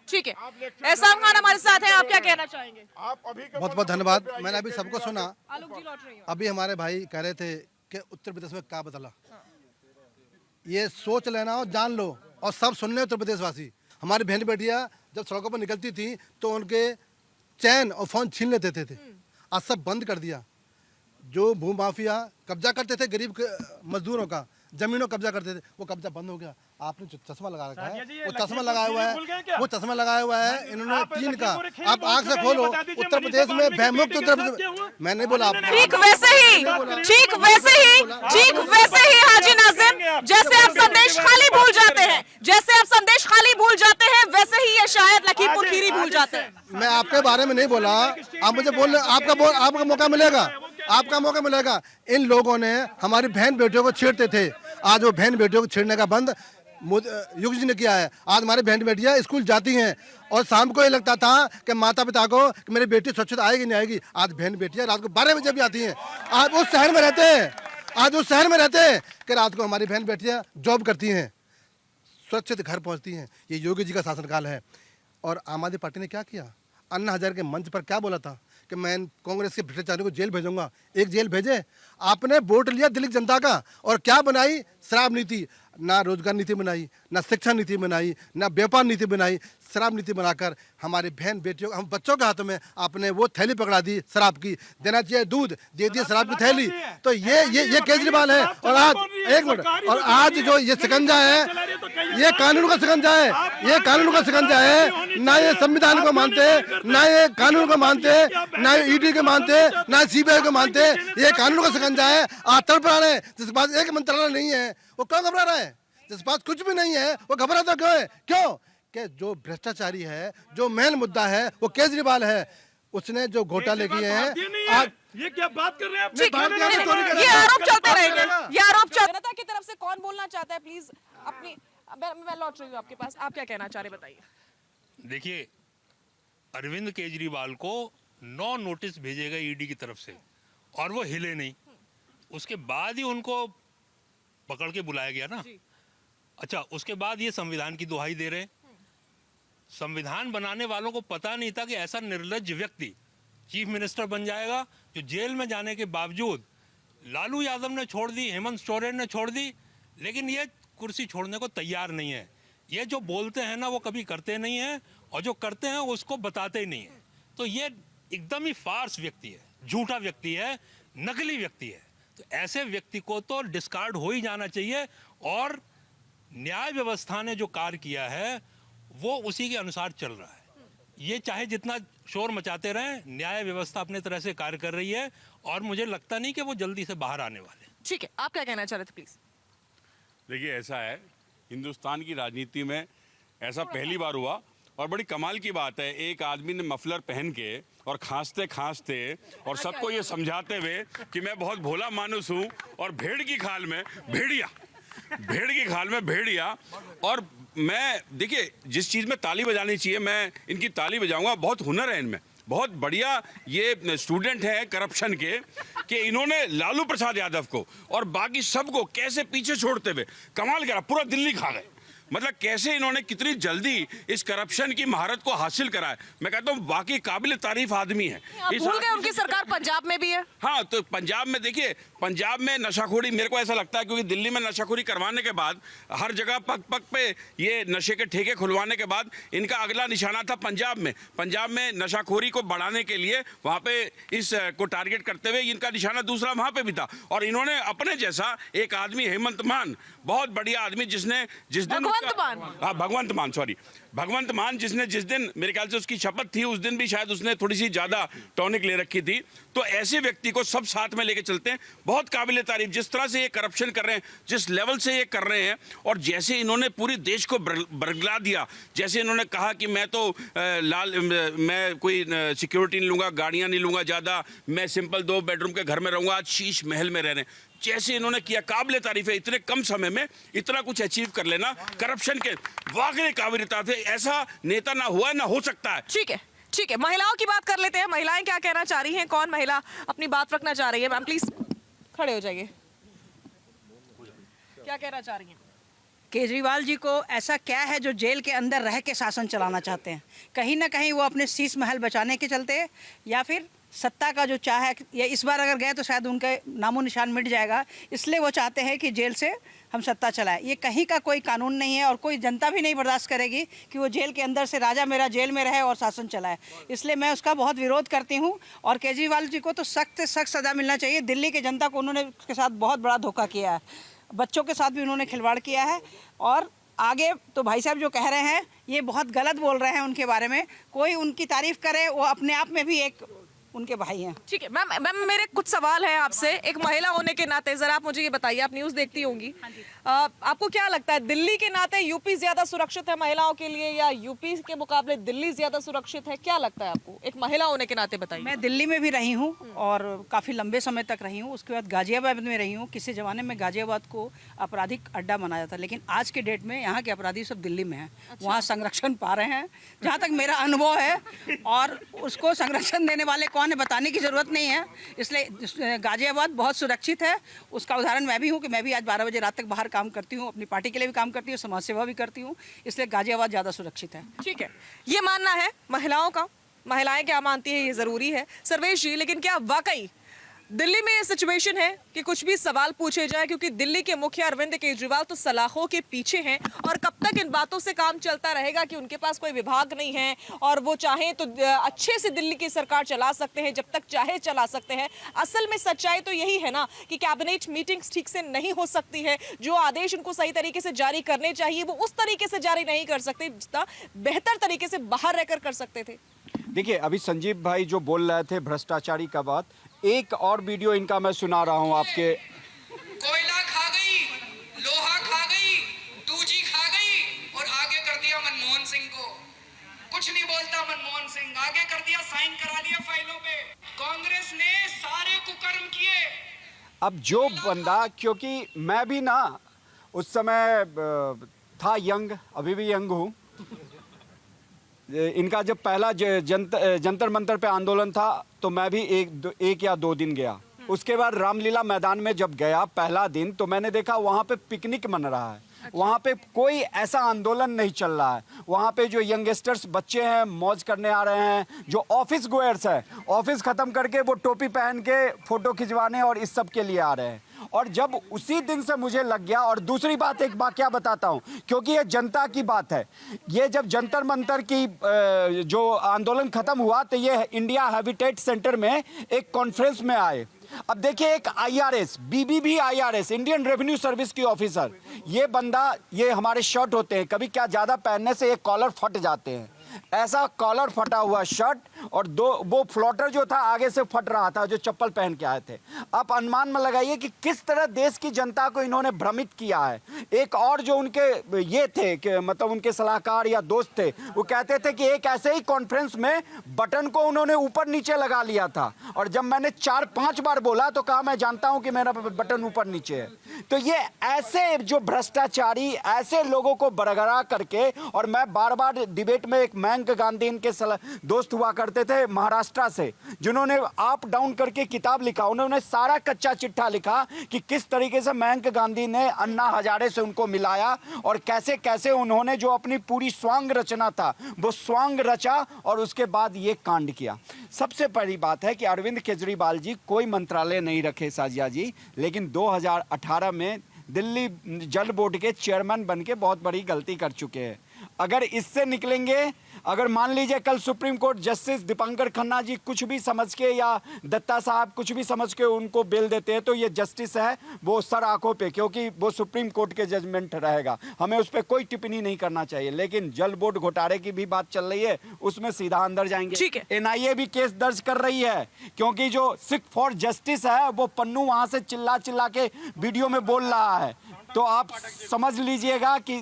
ठीक है, एहसान खान हमारे साथ हैं, आप क्या कहना चाहेंगे? बहुत बहुत धन्यवाद। मैंने अभी सबको सुना। आलोक जी लौट रही हूं। अभी हमारे भाई कह रहे थे कि उत्तर प्रदेश में क्या बदला, ये सोच लेना और जान लो, और सब सुन ले उत्तर प्रदेश वासी। हमारी बहन बेटियां जब सड़कों पर निकलती थी तो उनके चैन और फोन छीन लेते थे। आज सब बंद कर दिया। जो भूमाफिया कब्जा करते थे गरीब मजदूरों का, जमीनों कब्जा करते थे, वो कब्जा बंद हो गया। आपने जो चश्मा लगा रखा है, वो चश्मा लगाया हुआ है, वो चश्मा लगाया हुआ है इन्होंने 3 का। आप आंख से खोलो, उत्तर प्रदेश में भयमुक्त उत्तर प्रदेश। मैं नहीं बोला आपने। ठीक वैसे ही हाजी नाजिम, जैसे आप संदेश खाली भूल जाते हैं, जैसे आप संदेश खाली भूल जाते हैं, वैसे ही ये शायद लखीमपुर खीरी भूल जाते हैं। मैं आपके बारे में नहीं बोला, आप मुझे बोलने, आपका मौका मिलेगा, आपका मौका मिलेगा। इन लोगों ने हमारी बहन बेटियों को छेड़ते थे, आज वो बहन बेटियों को छेड़ने का बंद योगी जी ने किया है। आज हमारी बहन बेटियां स्कूल जाती हैं, और शाम को ये लगता था कि माता पिता को कि मेरी बेटी सुरक्षित आएगी नहीं आएगी। आज बहन बेटियां रात को 12 बजे भी आती हैं। आज उस शहर में रहते हैं, कि रात को हमारी बहन बेटियां जॉब करती हैं, सुरक्षित घर पहुंचती हैं। ये योगी जी का शासनकाल है। और आम आदमी पार्टी ने क्या किया? अन्ना हजारे के मंच पर क्या बोला था कि मैं कांग्रेस के भ्रष्टाचारियों को जेल भेजूंगा। एक जेल भेजे? आपने वोट लिया दिल्ली जनता का, और क्या बनाई? शराब नीति। ना रोजगार नीति बनाई, ना शिक्षा नीति बनाई, ना व्यापार नीति बनाई। शराब नीति बनाकर हमारी बहन बेटियों, हम बच्चों के हाथों में आपने वो थैली पकड़ा दी शराब की। देना चाहिए दूध, दे दिए शराब की थैली। तो ये केजरीवाल है। और आज एक मिनट, और आज जो ये शिकंजा है, ये कानून का शिकंजा है, ये कानून का शिकंजा है। ना ये संविधान को मानते, ना ये कानून को मानते, ना ये ईडी को मानते, ना सीबीआई को मानते। ये कानून का शिकंजा है। आज तड़प रहे हैं, जिसके पास एक मंत्रालय नहीं है, वो क्यों घबरा रहा है? जिस पास कुछ भी नहीं है वो घबराता क्यों है? क्यों कि जो भ्रष्टाचारी है, जो मेन मुद्दा है वो केजरीवाल है। उसने जो घोटाले किए हैं आज ये क्या बात कर रहे हैं आप? ठीक है, भारतीय में चोरी कर ये रहा है। आरोप चलते रहेंगे, चलेगा। ये आरोप जनता की तरफ से कौन बोलना चाहता है? प्लीज अपनी मैं लौट रही हूँ आपके पास, आप क्या कहना चाह रहे बताइए। देखिए, अरविंद केजरीवाल को 9 नोटिस भेजे गए ईडी की तरफ से और वो हिले नहीं। उसके बाद ही उनको पकड़ के बुलाया गया ना। अच्छा, उसके बाद ये संविधान की दुहाई दे रहे हैं। संविधान बनाने वालों को पता नहीं था कि ऐसा निर्लज्ज व्यक्ति चीफ मिनिस्टर बन जाएगा, जो जेल में जाने के बावजूद लालू यादव ने छोड़ दी, हेमंत सोरेन ने छोड़ दी, लेकिन ये कुर्सी छोड़ने को तैयार नहीं है। ये जो बोलते हैं ना वो कभी करते नहीं हैं, और जो करते हैं उसको बताते ही नहीं है। तो ये एकदम ही फार्स व्यक्ति है, झूठा व्यक्ति है, नकली व्यक्ति है। तो ऐसे व्यक्ति को तो डिस्कार्ड हो ही जाना चाहिए, और न्याय व्यवस्था ने जो कार्य किया है वो उसी के अनुसार चल रहा है। ये चाहे जितना शोर मचाते रहें, न्याय व्यवस्था अपने तरह से कार्य कर रही है, और मुझे लगता नहीं कि वो जल्दी से बाहर आने वाले। ठीक है, आप क्या कहना चाह रहे थे प्लीज? देखिए, ऐसा है, हिंदुस्तान की राजनीति में ऐसा पहली बार हुआ, और बड़ी कमाल की बात है, एक आदमी ने मफलर पहन के और खांसते खांसते और सबको ये समझाते हुए कि मैं बहुत भोला मानुस हूँ, और भेड़ की खाल में भेड़िया, भेड़ की खाल में भेड़िया। और मैं, देखिए, जिस चीज़ में ताली बजानी चाहिए मैं इनकी ताली बजाऊंगा। बहुत हुनर है इनमें, बहुत बढ़िया ये स्टूडेंट है करप्शन के, कि इन्होंने लालू प्रसाद यादव को और बाकी सबको कैसे पीछे छोड़ते हुए कमाल करा, पूरा दिल्ली खा गए। मतलब कैसे इन्होंने कितनी जल्दी इस करप्शन की महारत को हासिल करा है। मैं कहता हूँ वाकई काबिल तारीफ आदमी है। आप इस भूल गए आदमी उनकी से- सरकार पंजाब में भी है। हाँ, तो पंजाब में देखिए, पंजाब में नशाखोरी, मेरे को ऐसा लगता है क्योंकि दिल्ली में नशाखोरी करवाने के बाद हर जगह पग पग पे ये नशे के ठेके खुलवाने के बाद इनका अगला निशाना था पंजाब में। पंजाब में नशाखोरी को बढ़ाने के लिए वहाँ पे इस को टारगेट करते हुए इनका निशाना दूसरा वहाँ पे भी था। और इन्होंने अपने जैसा एक आदमी, हेमंत मान, बहुत बढ़िया आदमी, जिसने जिस दिन भगवंत मान जिसने जिस दिन मेरे ख्याल से उसकी शपथ थी, उस दिन भी शायद उसने थोड़ी सी ज्यादा टॉनिक ले रखी थी। तो ऐसे व्यक्ति को सब साथ में लेके चलते हैं। बहुत काबिल तारीफ जिस तरह से ये करप्शन कर रहे हैं, जिस लेवल से ये कर रहे हैं, और जैसे इन्होंने पूरे देश को बरगला दिया। जैसे इन्होंने कहा कि मैं तो मैं कोई सिक्योरिटी नहीं लूंगा, गाड़ियां नहीं लूंगा ज्यादा, मैं सिंपल 2 बेडरूम के घर में रहूंगा, आज शीश महल में रह रहे हैं। जैसे इन्होंने किया, काबिल तारीफ है। इतने कम समय में इतना कुछ अचीव कर लेना करप्शन के वाकई काबिल तारीफ है। ऐसा नेता ना हुआ ना हो सकता है। ठीक है, ठीक है, महिलाओं की बात कर लेते हैं। महिलाएं क्या कहना चाह रही हैं? कौन महिला अपनी बात रखना चाह रही है? मैम प्लीज खड़े हो जाइए। क्या कहना चाह रही हैं? केजरीवाल जी को ऐसा क्या है जो जेल के अंदर रह के शासन चलाना चाहते हैं? कहीं ना कहीं वो अपने शीश महल बचाने के चलते, या फिर सत्ता का जो चाह है, या इस बार अगर गए तो शायद उनका नामो निशान मिट जाएगा, इसलिए वो चाहते हैं कि जेल से हम सत्ता चलाएं। ये कहीं का कोई कानून नहीं है, और कोई जनता भी नहीं बर्दाश्त करेगी कि वो जेल के अंदर से राजा मेरा जेल में रहे और शासन चलाए। इसलिए मैं उसका बहुत विरोध करती हूँ, और केजरीवाल जी को तो सख्त से सख्त सज़ा मिलना चाहिए। दिल्ली की जनता को उन्होंने उसके साथ बहुत बड़ा धोखा किया है, बच्चों के साथ भी उन्होंने खिलवाड़ किया है। और आगे तो भाई साहब जो कह रहे हैं ये बहुत गलत बोल रहे हैं उनके बारे में। कोई उनकी तारीफ करे, वो अपने आप में भी एक उनके भाई हैं। ठीक है मैम, मेरे कुछ सवाल है आपसे। एक महिला होने के नाते जरा आप मुझे ये बताइए, आप न्यूज़ देखती होंगी, आपको क्या लगता है दिल्ली के नाते यूपी ज्यादा सुरक्षित है महिलाओं के लिए, या यूपी के मुकाबले दिल्ली ज्यादा सुरक्षित है? क्या लगता है आपको, एक महिला होने के नाते बताइए। मैं दिल्ली में भी रही हूँ और काफ़ी लंबे समय तक रही हूँ। उसके बाद गाजियाबाद में रही हूँ। किसी ज़माने में गाजियाबाद को आपराधिक अड्डा बनाया था, लेकिन आज के डेट में यहाँ के अपराधी सब दिल्ली में हैं। वहाँ संरक्षण पा रहे हैं, जहाँ तक मेरा अनुभव है, और उसको संरक्षण देने वाले कौन है बताने की ज़रूरत नहीं है। इसलिए गाजियाबाद बहुत सुरक्षित है। उसका उदाहरण मैं भी हूँ कि मैं भी आज 12 बजे रात तक बाहर काम करती हूँ, अपनी पार्टी के लिए भी काम करती हूँ, समाज सेवा भी करती हूँ, इसलिए गाजियाबाद ज़्यादा सुरक्षित है। ठीक है, ये मानना है महिलाओं का। महिलाएं क्या मानती है ये जरूरी है। सर्वेश जी, लेकिन क्या वाकई दिल्ली में ये सिचुएशन है कि कुछ भी सवाल पूछे जाए, क्योंकि दिल्ली के मुखिया अरविंद केजरीवाल तो सलाखों के पीछे हैं, और कब तक इन बातों से काम चलता रहेगा कि उनके पास कोई विभाग नहीं है और वो चाहें तो अच्छे से दिल्ली की सरकार चला सकते हैं, जब तक चाहे चला सकते हैं। असल में सच्चाई तो यही है ना कि कैबिनेट मीटिंग्स ठीक से नहीं हो सकती है, जो आदेश उनको सही तरीके से जारी करने चाहिए वो उस तरीके से जारी नहीं कर सकते जितना बेहतर तरीके से बाहर रहकर कर सकते थे। देखिए, अभी संजीव भाई जो बोल रहे थे भ्रष्टाचारी का बात, एक और वीडियो इनका मैं सुना रहा हूं आपके। कोयला खा गई, लोहा खा गई, साइन करा लिए फाइलों पे। कांग्रेस ने सारे कुकर्म किए। अब जो बंदा, क्योंकि मैं भी ना उस समय था यंग, अभी भी यंग हूँ। इनका जब पहला जंतर मंतर पे आंदोलन था तो मैं भी एक या 2 दिन गया। उसके बाद रामलीला मैदान में जब गया पहला दिन, तो मैंने देखा वहाँ पे पिकनिक मन रहा है। वहाँ पे कोई ऐसा आंदोलन नहीं चल रहा है। वहाँ पे जो यंगस्टर्स बच्चे हैं मौज करने आ रहे हैं, जो ऑफिस गोयर्स है ऑफिस खत्म करके वो टोपी पहन के फोटो खिंचवाने और इस सब के लिए आ रहे हैं। और जब उसी दिन से मुझे लग गया। और दूसरी बात, एक वाकया बताता हूँ, क्योंकि ये जनता की बात है। ये जब जंतर मंतर की जो आंदोलन खत्म हुआ तो ये इंडिया हैबिटेट सेंटर में एक कॉन्फ्रेंस में आए। अब देखिए, एक IRS, BBB IRS, Indian revenue service की ऑफिसर, ये बंदा, ये हमारे शर्ट होते हैं, कभी क्या ज़्यादा पहनने से ये कॉलर फट जाते हैं, ऐसा कॉलर फटा हुआ शर्ट और वो फ्लोटर जो था आगे से फट रहा था, जो चप्पल पहन के आए थे। आप अनुमान में लगाइए कि किस तरह देश की जनता को इन्होंने भ्रमित किया है। एक और जो उनके ये थे कि मतलब उनके सलाहकार या दोस्त थे, वो कहते थे कि एक ऐसे ही कॉन्फ्रेंस में बटन को उन्होंने ऊपर नीचे लगा लिया था, और जब मैंने 4-5 बार बोला तो कहा मैं जानता हूं कि मेरा बटन ऊपर नीचे है। तो ये ऐसे जो भ्रष्टाचारी, ऐसे लोगों को बरगरा करके, और मैं बार बार डिबेट में, एक मयंक गांधी इनके दोस्त हुआ करते थे महाराष्ट्र से, जिन्होंने अप डाउन करके किताब लिखा, उन्होंने सारा कच्चा चिट्ठा लिखा कि किस तरीके से मयंक गांधी ने अन्ना हजारे से उनको मिलाया और कैसे कैसे उन्होंने जो अपनी पूरी स्वांग रचना था वो स्वांग रचा और उसके बाद ये कांड किया। सबसे बड़ी बात है कि अरविंद केजरीवाल जी कोई मंत्रालय नहीं रखे साजिया जी, लेकिन 2018 में दिल्ली जल बोर्ड के चेयरमैन बन के बहुत बड़ी गलती कर चुके हैं। अगर इससे निकलेंगे, अगर मान लीजिए कल Supreme Court justice Dipankar Khanna ji कुछ भी समझ के, या दत्ता साहब कुछ भी समझ के उनको बेल देते हैं, तो ये जस्टिस है वो सर आंखों पे, क्योंकि वो सुप्रीम कोर्ट के जजमेंट रहेगा, हमें उस पर कोई टिप्पणी नहीं करना चाहिए। लेकिन जल बोर्ड घोटाले की भी बात चल रही है, उसमें सीधा अंदर जाएंगे। ठीक है। NIA भी केस दर्ज कर रही है, क्योंकि जो सिख फॉर जस्टिस है वो पन्नू वहां से चिल्ला चिल्ला के वीडियो में बोल रहा है। तो आप समझ लीजिएगा कि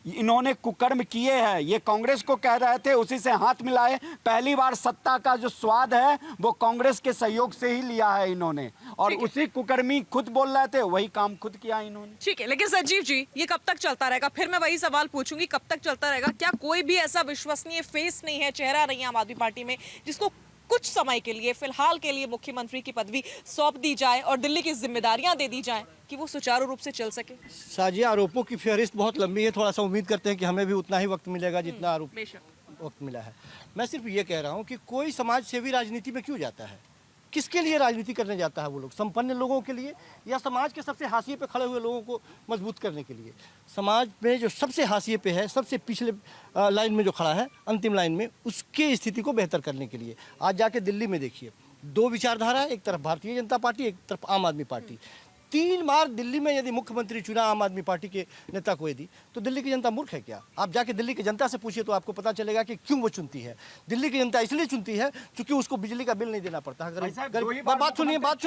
इन्होंने कुकर्म किए हैं। ये कांग्रेस को कह रहे थे, उसी से हाथ मिलाए। पहली बार सत्ता का जो स्वाद है वो कांग्रेस के सहयोग से ही लिया है इन्होंने, और उसी कुकर्मी खुद बोल रहे थे, वही काम खुद किया इन्होंने। ठीक है, लेकिन संजीव जी ये कब तक चलता रहेगा? फिर मैं वही सवाल पूछूंगी, कब तक चलता रहेगा? क्या कोई भी ऐसा विश्वसनीय फेस नहीं है, चेहरा नहीं है आम आदमी पार्टी में, जिसको कुछ समय के लिए, फिलहाल के लिए मुख्यमंत्री की पदवी सौंप दी जाए और दिल्ली की जिम्मेदारियां दे दी जाएं कि वो सुचारू रूप से चल सके? साजिया, आरोपों की फहरिस्त बहुत लंबी है, थोड़ा सा उम्मीद करते हैं कि हमें भी उतना ही वक्त मिलेगा जितना आरोप वक्त मिला है। मैं सिर्फ ये कह रहा हूँ कि कोई समाज सेवी राजनीति में क्यों जाता है? किसके लिए राजनीति करने जाता है वो लोग? संपन्न लोगों के लिए, या समाज के सबसे हाशिए पे खड़े हुए लोगों को मजबूत करने के लिए? समाज में जो सबसे हाशिए पे है, सबसे पिछले लाइन में जो खड़ा है, अंतिम लाइन में, उसकी स्थिति को बेहतर करने के लिए। आज जाके दिल्ली में देखिए, 2 विचारधारा है, एक तरफ भारतीय जनता पार्टी, एक तरफ आम आदमी पार्टी। 3 बार दिल्ली में यदि मुख्यमंत्री चुना आम आदमी पार्टी के नेता को यदि, तो दिल्ली की जनता मूर्ख है क्या? आप जाके दिल्ली की जनता से पूछिए तो आपको पता चलेगा कि क्यों वो चुनती है। दिल्ली की जनता इसलिए चुनती है क्योंकि उसको बिजली का बिल नहीं देना पड़ता है। बात सुनिए, बात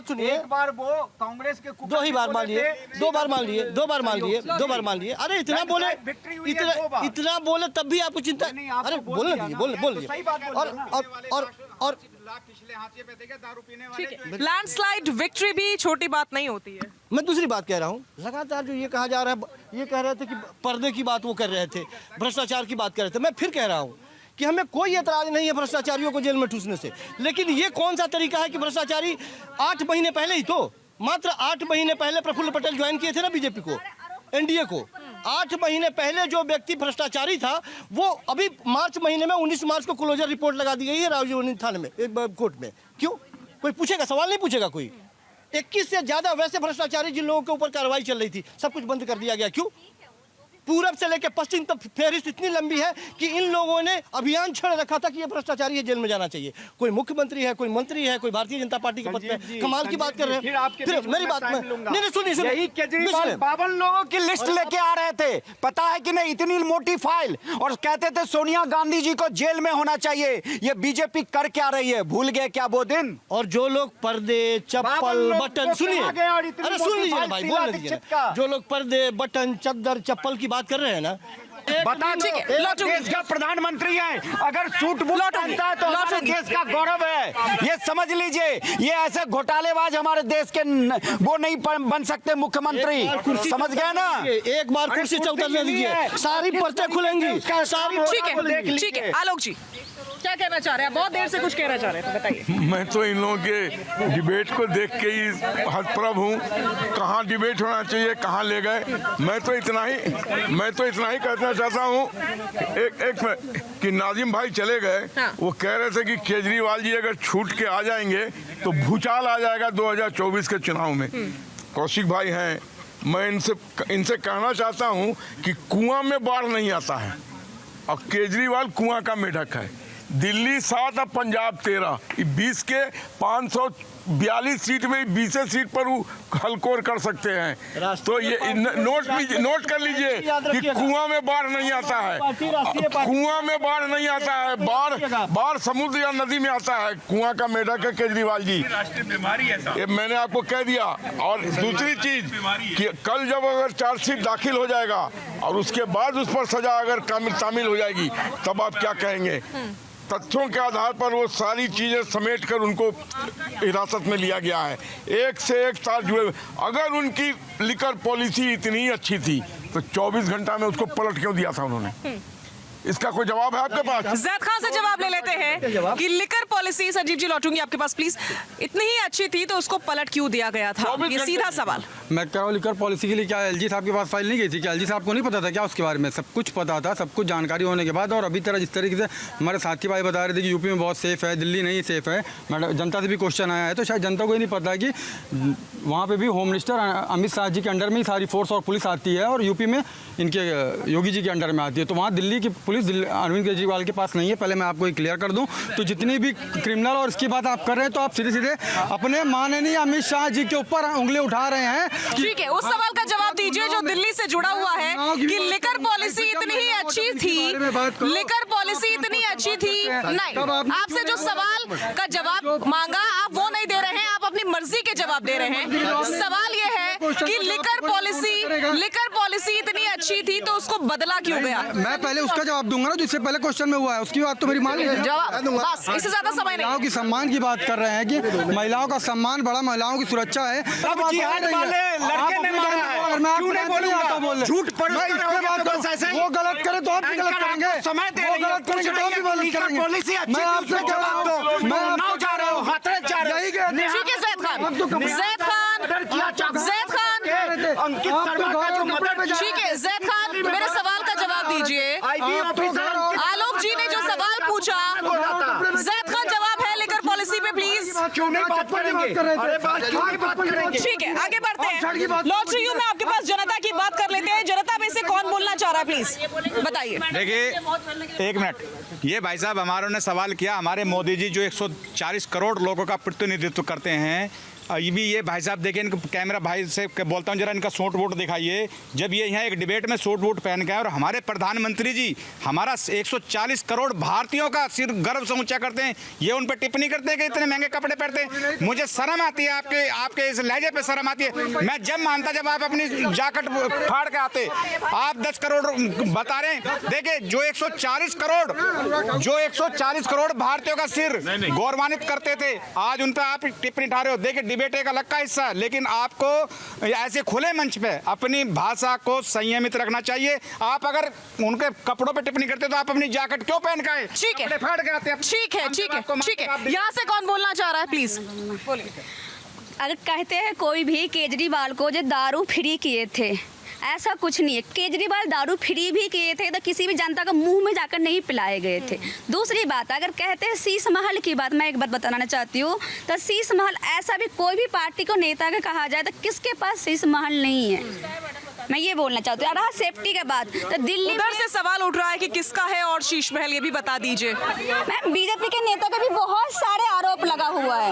सुनिए। एक बार वो कांग्रेस के 2 ही बार मान लिए, 2 बार मान लिए, 2 बार मान लिए, 2 बार मान लिए। अरे इतना बोले, इतना बोले तब भी आपको चिंता? अरे बोलने दीजिए, बोलिए। और लैंडस्लाइड विक्ट्री भी छोटी बात नहीं होती है। मैं दूसरी बात कह रहा हूँ, लगातार जो ये कहा जा रहा है, ये कह रहे थे कि पर्दे की बात वो कर रहे थे, भ्रष्टाचार की बात कर रहे थे। मैं फिर कह रहा हूँ कि हमें कोई एतराज नहीं है भ्रष्टाचारियों को जेल में ठूसने से, लेकिन ये कौन सा तरीका है कि भ्रष्टाचारी 8 महीने पहले ही, तो मात्र 8 महीने पहले प्रफुल्ल पटेल ज्वाइन किए थे ना बीजेपी को, NDA को। 8 महीने पहले जो व्यक्ति भ्रष्टाचारी था वो अभी मार्च महीने में 19 मार्च को क्लोजर रिपोर्ट लगा दी गई है राजीव थाने में, कोर्ट में। क्यों? कोई पूछेगा? सवाल नहीं पूछेगा कोई। 21 से ज्यादा वैसे भ्रष्टाचारी जिन लोगों के ऊपर कार्रवाई चल रही थी, सब कुछ बंद कर दिया गया। क्यों? पूरब से लेकर पश्चिम तक फहरिस्त इतनी लंबी है कि इन लोगों ने अभियान छेड़ रखा था कि ये भ्रष्टाचारी है, जेल में जाना चाहिए। कोई मुख्यमंत्री है, कोई मंत्री है, कोई भारतीय जनता पार्टी के पद पे, कमाल की बात कर रहे हैं। फिर मेरी बात में नहीं, सुनिए, यही केजरीवाल 52 लोगों की लिस्ट लेके आ रहे थे, पता है कि नहीं? इतनी मोटी फाइल, और कहते थे सोनिया गांधी जी को जेल में होना चाहिए। ये बीजेपी कर क्या रही है? भूल गए क्या वो दिन? और जो लोग पर्दे, चप्पल, बटन, सुनिए, अरे सुन लीजिए भाई, बोल लीजिए। जो लोग पर्दे, बटन, चद्दर, चप्पल की बात कर रहे हैं ना, बता दो, ठीक है, लौटूंगी। देश का प्रधानमंत्री है, अगर सूट बूट लौटूंगी, पहनता है तो हमारे लौटूंगी। देश का गौरव है। ये समझ लीजिए, ये ऐसे घोटालेबाज हमारे देश के वो नहीं बन सकते मुख्यमंत्री, समझ गए ना? एक बार कुर्सी से उतरने दीजिए, सारी पर्चे खुलेंगी, सारी ठीक है आलोक जी क्या कहना चाह रहे हैं? बहुत देर से कुछ कहना चाह रहे थे, बताइए। मैं तो इन लोगों के डिबेट को देख के ही हतप्रभ हूँ। कहाँ डिबेट होना चाहिए, कहाँ ले गए। मैं तो इतना ही कहना चाहता हूँ एक मिनट कि नाजिम भाई चले गए। हाँ। वो कह रहे थे कि केजरीवाल जी अगर छूट के आ जाएंगे तो भूचाल आ जाएगा 2024 के चुनाव में। कौशिक भाई हैं, मैं इनसे कहना चाहता हूँ कि कुआं में बाढ़ नहीं आता है और केजरीवाल कुआं का मेढक है। दिल्ली 7 और पंजाब 13, 20 के 542 सीट में 20 सीट पर वो हलकोर कर सकते हैं। तो ये नोट कर लीजिए कि कुआं में बाढ़ नहीं आता है, कुआं में बाढ़ नहीं आता है, बाढ़ समुद्र या नदी में आता है। कुआं का मेढक है केजरीवाल जी, ये मैंने आपको कह दिया। और दूसरी चीज कि कल जब अगर चार्जशीट दाखिल हो जाएगा और उसके बाद उस पर सजा अगर शामिल हो जाएगी तब आप क्या कहेंगे? तथ्यों के आधार पर वो सारी चीजें समेट कर उनको हिरासत में लिया गया है। एक से एक तार जुड़े। अगर उनकी लिकर पॉलिसी इतनी अच्छी थी तो 24 घंटा में उसको पलट क्यों दिया था उन्होंने? इसका कोई जवाब है आपके पास? जैद खान से जवाब ले लेते हैं कि लिकर पॉलिसी, संजीव जी लौटूंगी आपके पास प्लीज, इतनी ही अच्छी थी तो उसको पलट क्यों दिया गया था? ये सीधा सवाल। मैं कह रहा हूँ लिकर पॉलिसी के लिए क्या एलजी साहब के पास फाइल नहीं गई थी? क्या एलजी साहब को नहीं पता था क्या उसके बारे में? सब कुछ पता था, सब कुछ जानकारी होने के बाद। और अभी तरह जिस तरीके से हमारे साथी भाई बता रहे थे कि यूपी में बहुत सेफ है, दिल्ली नहीं सेफ है, मैडम जनता से भी क्वेश्चन आया है, तो शायद जनता को ये नहीं पता कि वहाँ पे भी होम मिनिस्टर अमित शाह जी के अंडर में ही सारी फोर्स और पुलिस आती है और यूपी में इनके योगी जी के अंडर में आती है। तो वहाँ दिल्ली की पुलिस अरविंद केजरीवाल के पास नहीं है। पहले मैं आपको ये क्लियर कर दूं। तो जितनी भी क्रिमिनल और इसकी बात आप कर रहे हैं तो आप सीधे सीधे अपने माननीय अमित शाह जी के ऊपर उंगली उठा रहे हैं। ठीक है, उस सवाल का जवाब दीजिए जो दिल्ली से जुड़ा हुआ है कि लिकर पॉलिसी इतनी ही अच्छी थी, लिकर पॉलिसी इतनी अच्छी थी। नहीं, आपसे जो सवाल का जवाब मांगा आप वो नहीं दे रहे हैं, आप अपनी मर्जी के जवाब दे रहे हैं। सवाल ये है कि लिकर पॉलिसी इतनी अच्छी थी तो उसको बदला क्यों गया? मैं पहले उसका जवाब दूंगा ना, जिससे पहले क्वेश्चन में हुआ है उसकी बात तो मेरी मान लीजिए। जवाब बस, इससे ज्यादा समय नहीं। महिलाओं की सम्मान की बात कर रहे हैं कि महिलाओं का सम्मान बड़ा, महिलाओं की सुरक्षा है। अब जिहाद वाले लड़के ने मारा है, क्यों नहीं बोलूंगा? झूठ पर वो गलत करे तो आप भी गलत करेंगे, वो गलत करेंगे तो आप भी गलत करेंगे। मैं आपसे जवाब दो, मैं आपको जा रहा हूँ, यही ठीक है जैद खान, ठीक है जैद खान, मेरे सवाल का जवाब दीजिए। आलोक जी ने जो सवाल पूछा, जैद खान जवाब है लेकर पॉलिसी पे प्लीज। क्यों नहीं बात करेंगे? ठीक है, आगे बढ़ते हैं। लौट रही हूँ मैं आपके पास, जनता की बात कर लेते हैं। जनता में से कौन बोलना चाह रहा है प्लीज बताइए। देखिए एक मिनट, ये भाई साहब हमारों ने सवाल किया, हमारे मोदी जी जो 140 करोड़ लोगों का प्रतिनिधित्व करते हैं, ये भाई साहब देखिए, इनको कैमरा भाई से बोलता हूँ जरा इनका सूट वोट दिखाइए। जब ये यहाँ एक डिबेट में सूट वोट पहन के आए और हमारे प्रधानमंत्री जी हमारा 140 करोड़ भारतीयों का सिर गर्व से ऊंचा करते हैं, ये उन पर टिप्पणी करते हैं कि इतने महंगे कपड़े पहनते हैं। मुझे शर्म आती है, आपके इस लहजे पे शर्म आती है। मैं जब मानता जब आप अपनी जैकेट फाड़ के आते। आप 10 करोड़ बता रहे हैं। देखिए जो 140 करोड़ भारतीयों का सिर गौरवान्वित करते थे, आज उन पर आप टिप्पणी उठा रहे हो। देखिए डिबेट एक अलग का हिस्सा है, लेकिन आपको ऐसे खुले मंच पे अपनी भाषा को संयमित रखना चाहिए। आप अगर उनके कपड़ों पे टिप्पणी करते तो आप अपनी जैकेट क्यों पहन के आए? ठीक है, फाड़ के आते हैं। ठीक है, ठीक है, ठीक है। यहाँ से कौन बोलना चाह रहा है प्लीज बोलिए। अगर कहते हैं कोई भी केजरीवाल को जो दारू फ्री किए थे, ऐसा कुछ नहीं है। केजरीवाल दारू फ्री भी किए थे तो किसी भी जनता का मुंह में जाकर नहीं पिलाए गए थे। दूसरी बात, अगर कहते हैं शीश महल की बात, मैं एक बात बताना चाहती हूँ, तो शीश महल ऐसा भी कोई भी पार्टी को नेता का कहा जाए तो किसके पास शीश महल नहीं है, मैं ये बोलना चाहती हूँ। रहा सेफ्टी के बाद, तो दिल्ली उधर से सवाल उठ रहा है कि किसका है और शीश महल, ये भी बता दीजिए। मैम बीजेपी के नेता का भी बहुत सारे आरोप लगा हुआ है।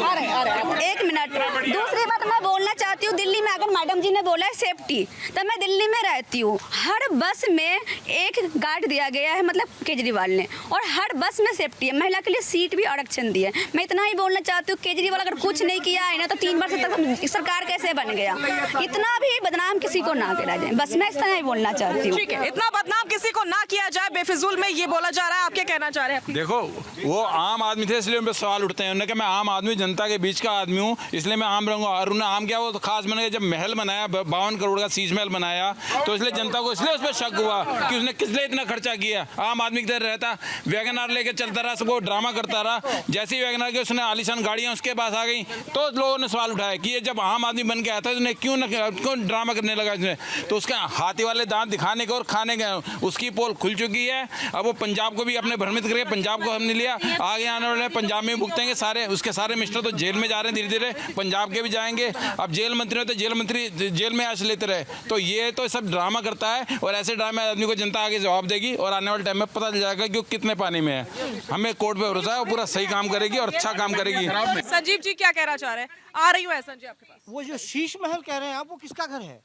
अरे एक मिनट, दूसरी बात मैं बोलना चाहती हूँ, दिल्ली में अगर मैडम जी ने बोला है सेफ्टी, तब मैं दिल्ली में रहती हूँ, हर बस में एक गार्ड दिया गया है, मतलब केजरीवाल ने, और हर बस में सेफ्टी है, महिला के लिए सीट भी आरक्षण दी है। मैं इतना ही बोलना चाहती हूँ, केजरीवाल अगर कुछ नहीं किया है ना तो 3 वर्ष तक सरकार कैसे बन गया, इतना भी बदनाम किसी को ना करा जाए, बस मैं इतना ही बोलना चाहती हूँ। ठीक है, इतना बदनाम किसी को ना किया जाए बेफिजूल में, ये बोला जा रहा है। आप क्या कहना चाह रहे हैं? देखो वो आम आदमी थे इसलिए उन पर सवाल उठते हैं। उन्होंने कहा मैं आम आदमी जनता के बीच का आदमी हूँ इसलिए मैं आम रहूँगा। और उन्हें आम क्या वो तो खास बन गया जब महल बनाया 52 करोड़ का शीश महल बनाया तो इसलिए जनता को इसलिए उस पर शक हुआ कि उसने किस लिए इतना खर्चा किया। आम आदमी की तरह रहता, वैगन आर लेके चलता रहा, सबको ड्रामा करता रहा। जैसे ही वैगन आर के उसने आलीशान गाड़ियाँ उसके पास आ गई तो लोगों ने सवाल उठाया कि ये जब आम आदमी बन के आया था उसने क्यों ड्रामा करने लगा इसने। तो उसका हाथी वाले दांत दिखाने के और खाने के उसकी पोल खुल चुकी है। अब वो पंजाब को भी अपने भ्रमित करके पंजाब को हमने लिया, आगे आने वाले पंजाब में भुगतेंगे सारे। उसके सारे मिनिस्टर तो जेल में जा रहे हैं, धीरे धीरे पंजाब के भी जाएंगे। अब जेल मंत्री होते जेल मंत्री जेल में आश लेते रहे। तो ये तो सब ड्रामा करता है और ऐसे ड्रामे आदमी को जनता आगे जवाब देगी और आने वाले टाइम में पता चल जाएगा कि वो कितने पानी में है। हमें कोर्ट पे भरोसा है वो पूरा सही काम करेगी और अच्छा काम करेगी। संजीव जी क्या कहना चाह रहे हैं? आ रही हूँ एहसन जी आपके पास। वो जो शीश महल कह रहे हैं आप, वो किसका घर है?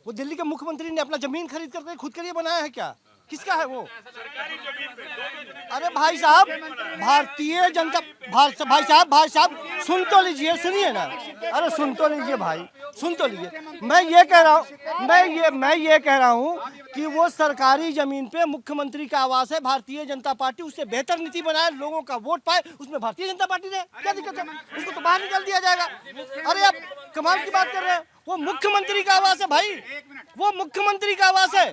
वो दिल्ली के मुख्यमंत्री ने अपना जमीन खरीद करके खुद के लिए बनाया है क्या? किसका है वो? अरे भाई साहब, भारतीय जनता भाई साहब सुन तो लीजिए, सुनिए ना। अरे सुन तो लीजिए भाई, सुन तो लीजिए। मैं ये कह रहा हूँ कि वो सरकारी जमीन पे मुख्यमंत्री का आवास है। भारतीय जनता पार्टी उससे बेहतर नीति बनाए, लोगों का वोट पाए, उसमें भारतीय जनता पार्टी रहे, क्या दिक्कत है? उसको तो बाहर निकाल दिया जाएगा। अरे आप कमाल की बात कर रहे हैं। वो मुख्यमंत्री का आवास है भाई, वो मुख्यमंत्री का आवास है।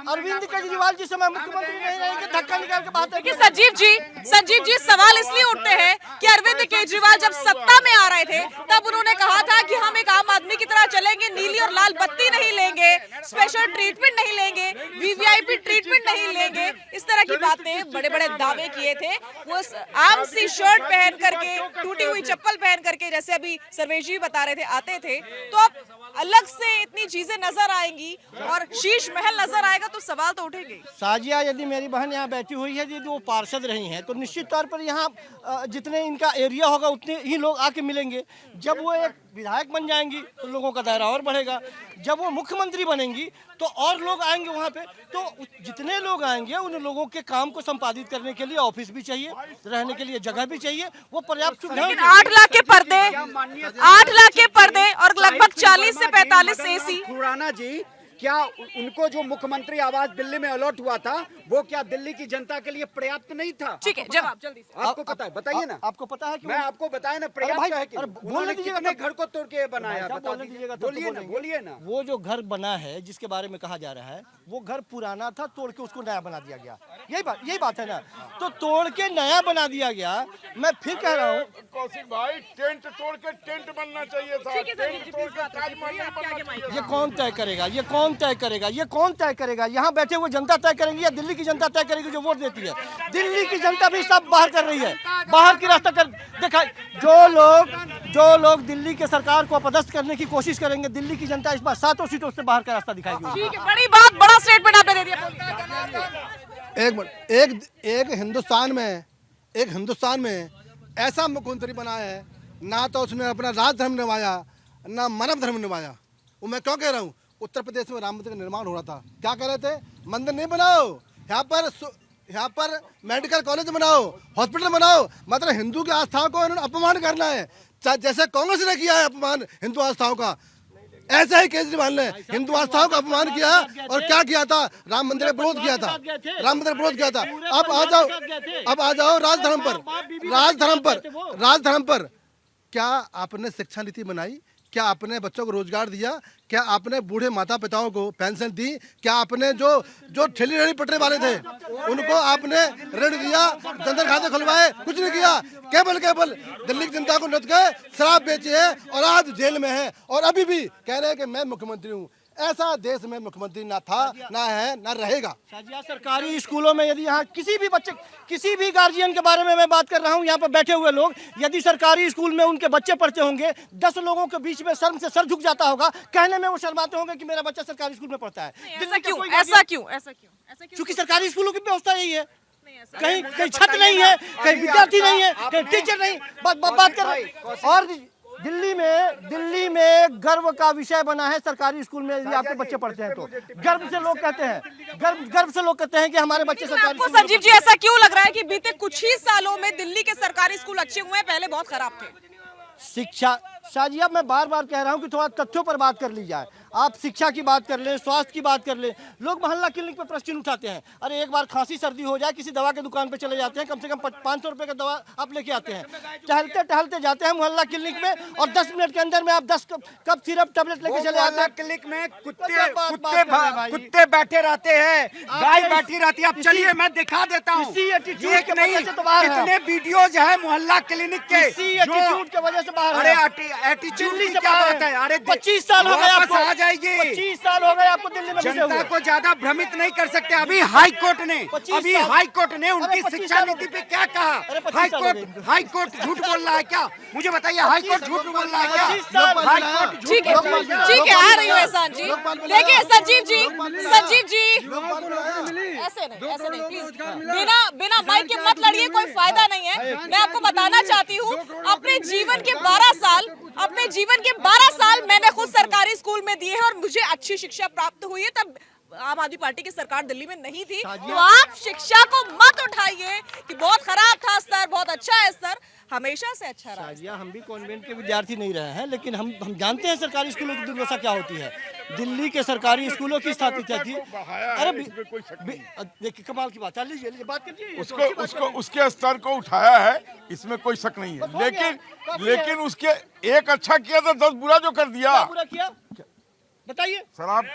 अरविंद केजरीवाल जिस समय मुख्यमंत्री नहीं रहेंगे धक्का निकाल के बात है कि संजीव जी सवाल इसलिए उठते हैं कि अरविंद केजरीवाल जब सत्ता में आ रहे थे तब उन्होंने कहा था कि हम एक आम आदमी की तरह चलेंगे, नीली और लाल बत्ती नहीं लेंगे, स्पेशल ट्रीटमेंट नहीं लेंगे, वीवीआईपी ट्रीटमेंट नहीं लेंगे, इस तरह की बातें बड़े बड़े दावे किए थे। वो आम सी शर्ट पहन करके, टूटी हुई चप्पल पहन करके, जैसे अभी सर्वेश जी बता रहे थे, आते थे। तो अब अलग से इतनी चीजें नजर आएंगी और शीश महल नजर आएगा तो सवाल तो उठेंगे। साजिया, यदि मेरी बहन यहाँ बैठी हुई है, यदि वो पार्षद रही हैं तो निश्चित तौर पर यहाँ जितने इनका एरिया होगा उतने ही लोग आके मिलेंगे। जब वो एक विधायक बन जाएंगी तो लोगों का दायरा और बढ़ेगा। जब वो मुख्यमंत्री बनेंगी तो और लोग आएंगे वहाँ पे। तो जितने लोग आएंगे उन लोगों के काम को संपादित करने के लिए ऑफिस भी चाहिए, रहने के लिए जगह भी चाहिए, वो पर्याप्त सुविधा। 8 लाख के पर्दे और लगभग 40 से 45 एसी। खुराना जी, क्या उनको जो मुख्यमंत्री आवास दिल्ली में अलॉट हुआ था वो क्या दिल्ली की जनता के लिए पर्याप्त नहीं था? ठीक है, जवाब जल्दी से। आपको पता है, बताइए ना। आपको पता है कि मैं आपको बताया ना पर्याप्त है कि उन्होंने कितने घर को तोड़ के बनाया? बोलिए ना। वो जो घर बना है जिसके बारे में कहा जा रहा है वो घर पुराना था, तोड़ के उसको नया बना दिया गया। यही बात है ना। तो तोड़ के नया बना दिया गया। मैं फिर कह रहा हूँ कौशिक भाई, टेंट तोड़ के टेंट बनना चाहिए था। ये कौन तय करेगा? ये कौन तय करेगा? यहाँ बैठे हुए जनता तय करेंगी या दिल्ली की जनता तय करेगी जो वोट देती है? दिल्ली की जनता भी सब बाहर कर रही है, बाहर की रास्ता कर देखा। जो लोग दिल्ली के सरकार को अपदस्थ करने की कोशिश करेंगे, दिल्ली की जनता इस बार 7 सीटों से बाहर का रास्ता दिखाएगी। ठीक है, बड़ी बात, बड़ा स्टेटमेंट आपने दे दिया। एक हिंदुस्तान में ऐसा मुख्यमंत्री बना है ना तो उसने अपना राज धर्म निभाया ना मानव धर्म निभाया। वो मैं क्यों कह रहा हूँ, उत्तर प्रदेश में राम मंदिर का निर्माण हो रहा था, क्या कह रहे थे? मंदिर नहीं बनाओ, यहाँ पर मेडिकल कॉलेज बनाओ, हॉस्पिटल बनाओ। मतलब हिंदू की आस्थाओं को इन्होंने अपमान करना है। जैसे कांग्रेस ने किया है अपमान हिंदू आस्थाओं का, ऐसा ही केजरीवाल ने हिंदू आस्थाओं का अपमान किया। और क्या किया था? राम मंदिर का विरोध किया था। अब आ जाओ राजधर्म पर। क्या आपने शिक्षा नीति बनाई? क्या आपने बच्चों को रोजगार दिया? क्या आपने बूढ़े माता पिताओं को पेंशन दी? क्या आपने जो ठेली रेहड़ी पटने वाले थे उनको आपने ऋण दिया, जनधन खाते खुलवाए? कुछ नहीं किया। केवल दिल्ली की जनता को लुट के शराब बेची है और आज जेल में है और अभी भी कह रहे हैं कि मैं मुख्यमंत्री हूँ। ऐसा देश में मुख्यमंत्री ना था, ना है, ना रहेगा। सरकारी स्कूलों में यदि यहाँ किसी भी बच्चे, किसी भी गार्जियन के बारे में मैं बात कर रहा हूँ, यहाँ पर बैठे हुए लोग, यदि सरकारी स्कूल में उनके बच्चे पढ़ते होंगे, 10 लोगों के बीच में शर्म से सर झुक जाता होगा, कहने में वो शर्माते होंगे कि मेरा बच्चा सरकारी स्कूल में पढ़ता है। ऐसा क्यों? क्योंकि सरकारी स्कूलों की व्यवस्था यही है। कहीं छत नहीं है, कहीं विद्यार्थी नहीं है, कहीं टीचर नहीं। बात कर रहे दिल्ली में गर्व का विषय बना है सरकारी स्कूल में यदि आपके बच्चे पढ़ते हैं तो गर्व से लोग कहते हैं गर्व से लोग कहते हैं कि हमारे बच्चे सरकारी आपको स्कूल में संजीव जी ऐसा क्यों लग रहा है कि बीते कुछ ही सालों में दिल्ली के सरकारी स्कूल अच्छे हुए हैं, पहले बहुत खराब थे? शिक्षा शाजिया, मैं बार बार कह रहा हूं कि थोड़ा तथ्यों पर बात कर ली जाए। आप शिक्षा की बात कर लें, स्वास्थ्य की बात कर लें। लोग मोहल्ला क्लिनिक पर प्रश्न उठाते हैं, अरे एक बार खांसी सर्दी हो जाए किसी दवा के दुकान पे चले जाते हैं, कम से कम 500 रुपए का दवा आप लेके आते हैं, टहलते टहलते जाते हैं मोहल्ला क्लिनिक में और 10 मिनट के अंदर में आप 10 कप सिरप टैबलेट लेके चले आते हैं। क्लिनिक में कुत्ते बैठे रहते हैं, गाय बैठी रहती है। अब चलिए मैं दिखा देता हूँ, कितने वीडियोज है मोहल्ला क्लिनिक के एटीट्यूड की वजह से बाहर। अरे एटीट्यूड की क्या बात है? अरे 25 साल हो गए आपको, आ जाएगी। 25 साल हो गए आपको दिल्ली में। जनता को ज्यादा भ्रमित नहीं कर सकते। अभी हाई कोर्ट ने उनकी शिक्षा नीति पे क्या कहा? हाई कोर्ट झूठ बोल रहा है क्या? मुझे बताइए, हाई कोर्ट झूठ बोल रहा है क्या? ठीक है, आ रही हूँ एहसान जी। देखिए संजीव जी ऐसे नहीं प्लीज, बिना माइक के मत लड़िए, कोई फायदा नहीं है। मैं आपको बताना चाहती हूँ, अपने जीवन के 12 साल मैंने खुद सरकारी स्कूल में दिए हैं और मुझे अच्छी शिक्षा प्राप्त हुई है। तब आम आदमी पार्टी की सरकार दिल्ली में नहीं थी। तो आप शिक्षा को मत उठाइए कि बहुत खराब था स्तर, बहुत अच्छा है स्तर, हमेशा से अच्छा रहा है। हम भी कॉन्वेंट के विद्यार्थी नहीं रहे हैं, लेकिन हम जानते हैं सरकारी स्कूलों की दुर्दशा क्या होती है। दिल्ली के सरकारी स्कूलों की स्थिति क्या थी? अरे देखिए कमाल की बात है, लीजिए बात कीजिए। उसके स्तर को उठाया है, इसमें कोई शक नहीं है, लेकिन उसके एक अच्छा किया था, 10 बुरा जो कर दिया। बुरा किया बताइए। शराब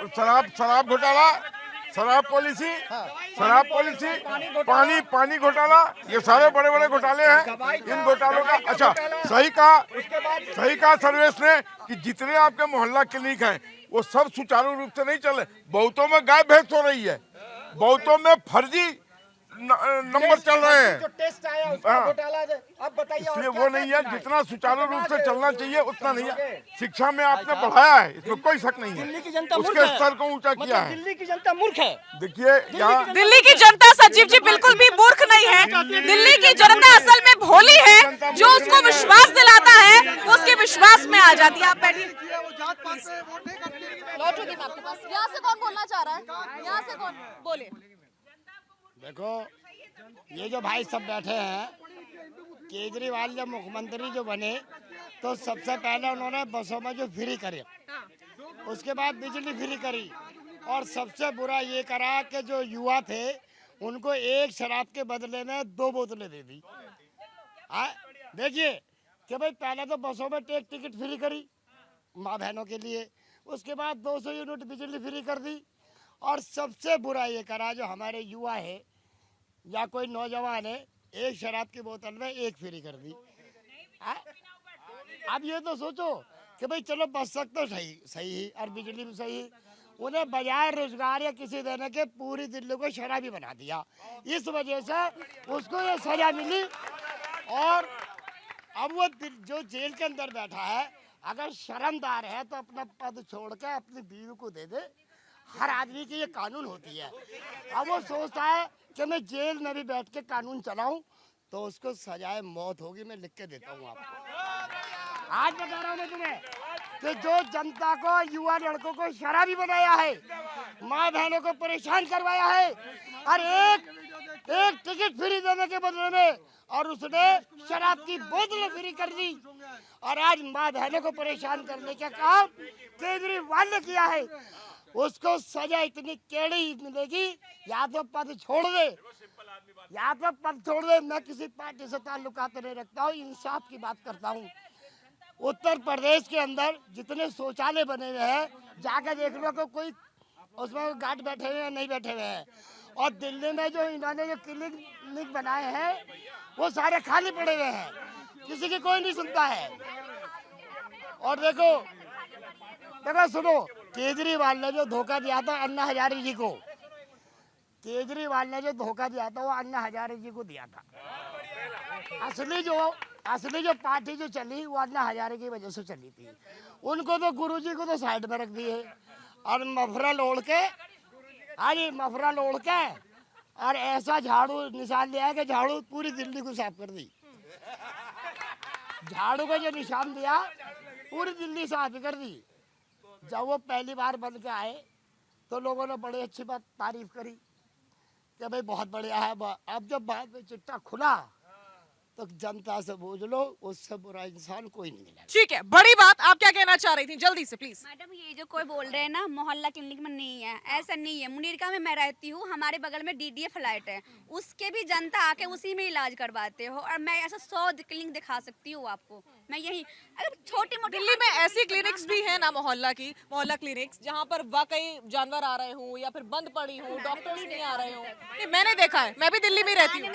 घोटाला, शराब पॉलिसी, पानी घोटाला, ये सारे बड़े बड़े घोटाले हैं। इन घोटालों का अच्छा सही कहा सर्वेश ने कि जितने आपके मोहल्ला क्लिनिक हैं वो सब सुचारू रूप से नहीं चले। बहुतों में गाय भैंस हो रही है, बहुतों में फर्जी नंबर चल रहे हैं। जो टेस्ट आया उसका घोटाला है। अब बताइए, इसलिए वो नहीं है, जितना सुचारू रूप से चलना चाहिए उतना नहीं है। शिक्षा में आपने बढ़ाया है, इसमें कोई शक नहीं है, दिल्ली की जनता उसके स्तर को ऊंचा किया है। दिल्ली की जनता मूर्ख है। देखिए यहाँ दिल्ली की जनता संजीव जी बिल्कुल भी मूर्ख नहीं है। दिल्ली की जनता असल में भोली है, जो उसको विश्वास दिलाता है वो उसके विश्वास में आ जाती है। आप बैठिए, लौटूंगी मैं आपके पास। यहाँ से कौन बोलना चाह रहा है? यहाँ से कौन बोले? देखो ये जो भाई सब बैठे हैं, केजरीवाल जब मुख्यमंत्री जो बने तो सबसे पहले उन्होंने बसों में जो फ्री करे, उसके बाद बिजली फ्री करी, और सबसे बुरा ये करा कि जो युवा थे उनको एक शराब के बदले में 2 बोतलें दे दी। देखिए कि भाई पहले तो बसों में टिकट फ्री करी माँ बहनों के लिए, उसके बाद 200 यूनिट बिजली फ्री कर दी, और सबसे बुरा ये करा जो हमारे युवा है या कोई नौजवान है, एक शराब की बोतल में 1 फ्री कर दी। अब ये तो सोचो कि भाई चलो बस सकते तो सही और बिजली भी सही, उन्हें बजाय रोजगार या किसी देने के पूरी दिल्ली को शराबी बना दिया। इस वजह से उसको ये सजा मिली, और अब वो जो जेल के अंदर बैठा है अगर शर्मदार है तो अपना पद छोड़ के अपनी बीवी को दे दे। हर आदमी की ये कानून होती है। अब वो सोचता है कि मैं जेल में भी बैठ के कानून चलाऊं तो उसको सजाए मौत होगी। मैं लिख के देता हूँ आपको, आज बता रहा हूँ मैं तुम्हें कि जो जनता को, युवा लड़कों को शराबी बनाया है, माँ बहनों को परेशान करवाया है, और एक टिकट फ्री देने के बदले में और उसने शराब की बोतल फ्री कर दी, और आज माँ बहनों को परेशान करने का काम केजरीवाल ने किया है। उसको सजा इतनी केड़ी मिलेगी, या तो पद छोड़ दे, मैं किसी पार्टी से ताल्लुकात नहीं रखता हूँ, इंसाफ की बात करता हूँ। उत्तर प्रदेश के अंदर जितने शौचालय बने हुए हैं जाकर देख लो कि कोई उसमें गार्ड बैठे हुए हैं नहीं बैठे हुए हैं, और दिल्ली में जो इन्होंने जो क्लिनिक बनाए हैं वो सारे खाली पड़े हुए हैं, किसी की कोई नहीं सुनता है। और देखो सुनो, केजरीवाल ने जो धोखा दिया था अन्ना हजारे जी को, वो अन्ना हजारे जी को दिया था। असली जो पार्टी जो चली वो अन्ना हजारे की वजह से चली थी। उनको तो गुरुजी को तो साइड में रख दिए, और मफरल ओढ़ के और ऐसा झाड़ू निशान लिया है कि झाड़ू पूरी दिल्ली को साफ कर दी। झाड़ू का जो निशान दिया पूरी दिल्ली साफ कर दी। जब वो पहली बार बन के आए तो लोगों ने बड़ी अच्छी बात तारीफ करी कि भाई बहुत बढ़िया है। अब जब बाद में चिट्टा खुला तो जनता से पूछ लो, उससे बुरा इंसान कोई नहीं मिला। ठीक है, बड़ी बात। आप क्या कहना चाह रही थी, जल्दी से प्लीज। मैडम ये जो कोई बोल रहे हैं ना मोहल्ला क्लिनिक में नहीं है, ऐसा नहीं है। मुनीरका में मैं रहती हूँ, हमारे बगल में डीडीए फ्लैट है, उसके भी जनता आके उसी में इलाज करवाते हो। और मैं ऐसा 100 क्लिनिक दिखा सकती हूँ आपको। मैं यही अगर छोटी मोटी दिल्ली में ऐसी क्लिनिक्स भी है ना, मोहल्ला क्लिनिक्स, जहाँ पर वाकई जानवर आ रहे हो या फिर बंद पड़ी हो, डॉक्टर्स नहीं आ रहे हो। नहीं, मैंने देखा है, मैं भी दिल्ली में रहती हूँ।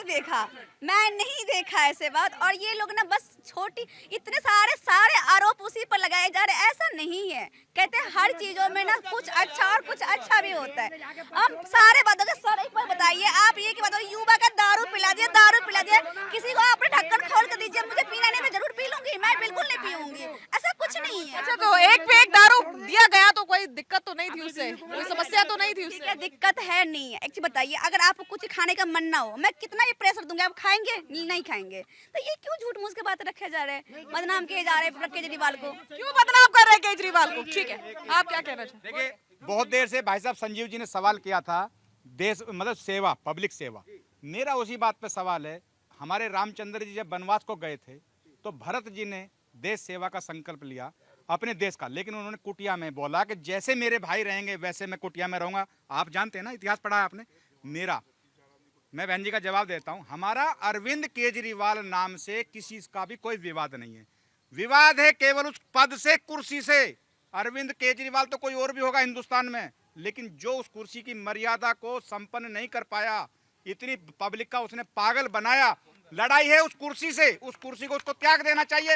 मैं नहीं देखा ऐसे बात। और ये लोग ना बस छोटी इतने सारे आरोप उसी पर लगाए जा रहे, ऐसा नहीं है। कहते हैं हर चीजों में ना कुछ अच्छा और कुछ अच्छा भी होता है। हम सारे बातों का सर एक बार बताइए, आप ये की बताओ, युवा का दारू पिला दिया, किसी को आपने ढक्कन खोल कर दीजिए, मुझे पीना नहीं, मैं जरूर पी लूंगी, मैं बिल्कुल नहीं पीऊंगी, ऐसा कुछ नहीं है। अच्छा, तो एक पे एक दारू दिया गया तो कोई दिक्कत तो नहीं थी उससे, कोई समस्या तो नहीं थी उससे? क्या दिक्कत है? नहीं है। एक चीज बताइए, अगर आपको कुछ खाने का मन ना हो, मैं कितना भी प्रेशर दूंगी, आप खाएंगे? नहीं खाएंगे। तो ये क्यों झूठ मूठ के बातें रखे जा रहे हैं, बदनाम किए जा रहे हैं केजरीवाल को? क्यों बदनाम कर रहे हैं केजरीवाल को? ठीक है, आप क्या कहना चाहते हैं? देखिए, बहुत देर से भाई साहब संजीव जी ने सवाल किया था देश मतलब सेवा, पब्लिक सेवा। मेरा उसी बात पे सवाल है, हमारे रामचंद्र जी जब वनवास को गए थे तो भरत जी ने देश सेवा का संकल्प लिया अपने देश का, लेकिन उन्होंने कुटिया में बोला कि जैसे मेरे भाई रहेंगे वैसे मैं कुटिया में रहूंगा। आप जानते हैं ना, इतिहास पढ़ा है आपने। मैं बहन जी का जवाब देता हूं, हमारा अरविंद केजरीवाल नाम से किसी का भी कोई विवाद नहीं है। विवाद है केवल उस पद से, कुर्सी से। अरविंद केजरीवाल तो कोई और भी होगा हिंदुस्तान में, लेकिन जो उस कुर्सी की मर्यादा को संपन्न नहीं कर पाया, इतनी पब्लिक का उसने पागल बनाया। लड़ाई है उस कुर्सी से, उस कुर्सी को उसको त्याग देना चाहिए।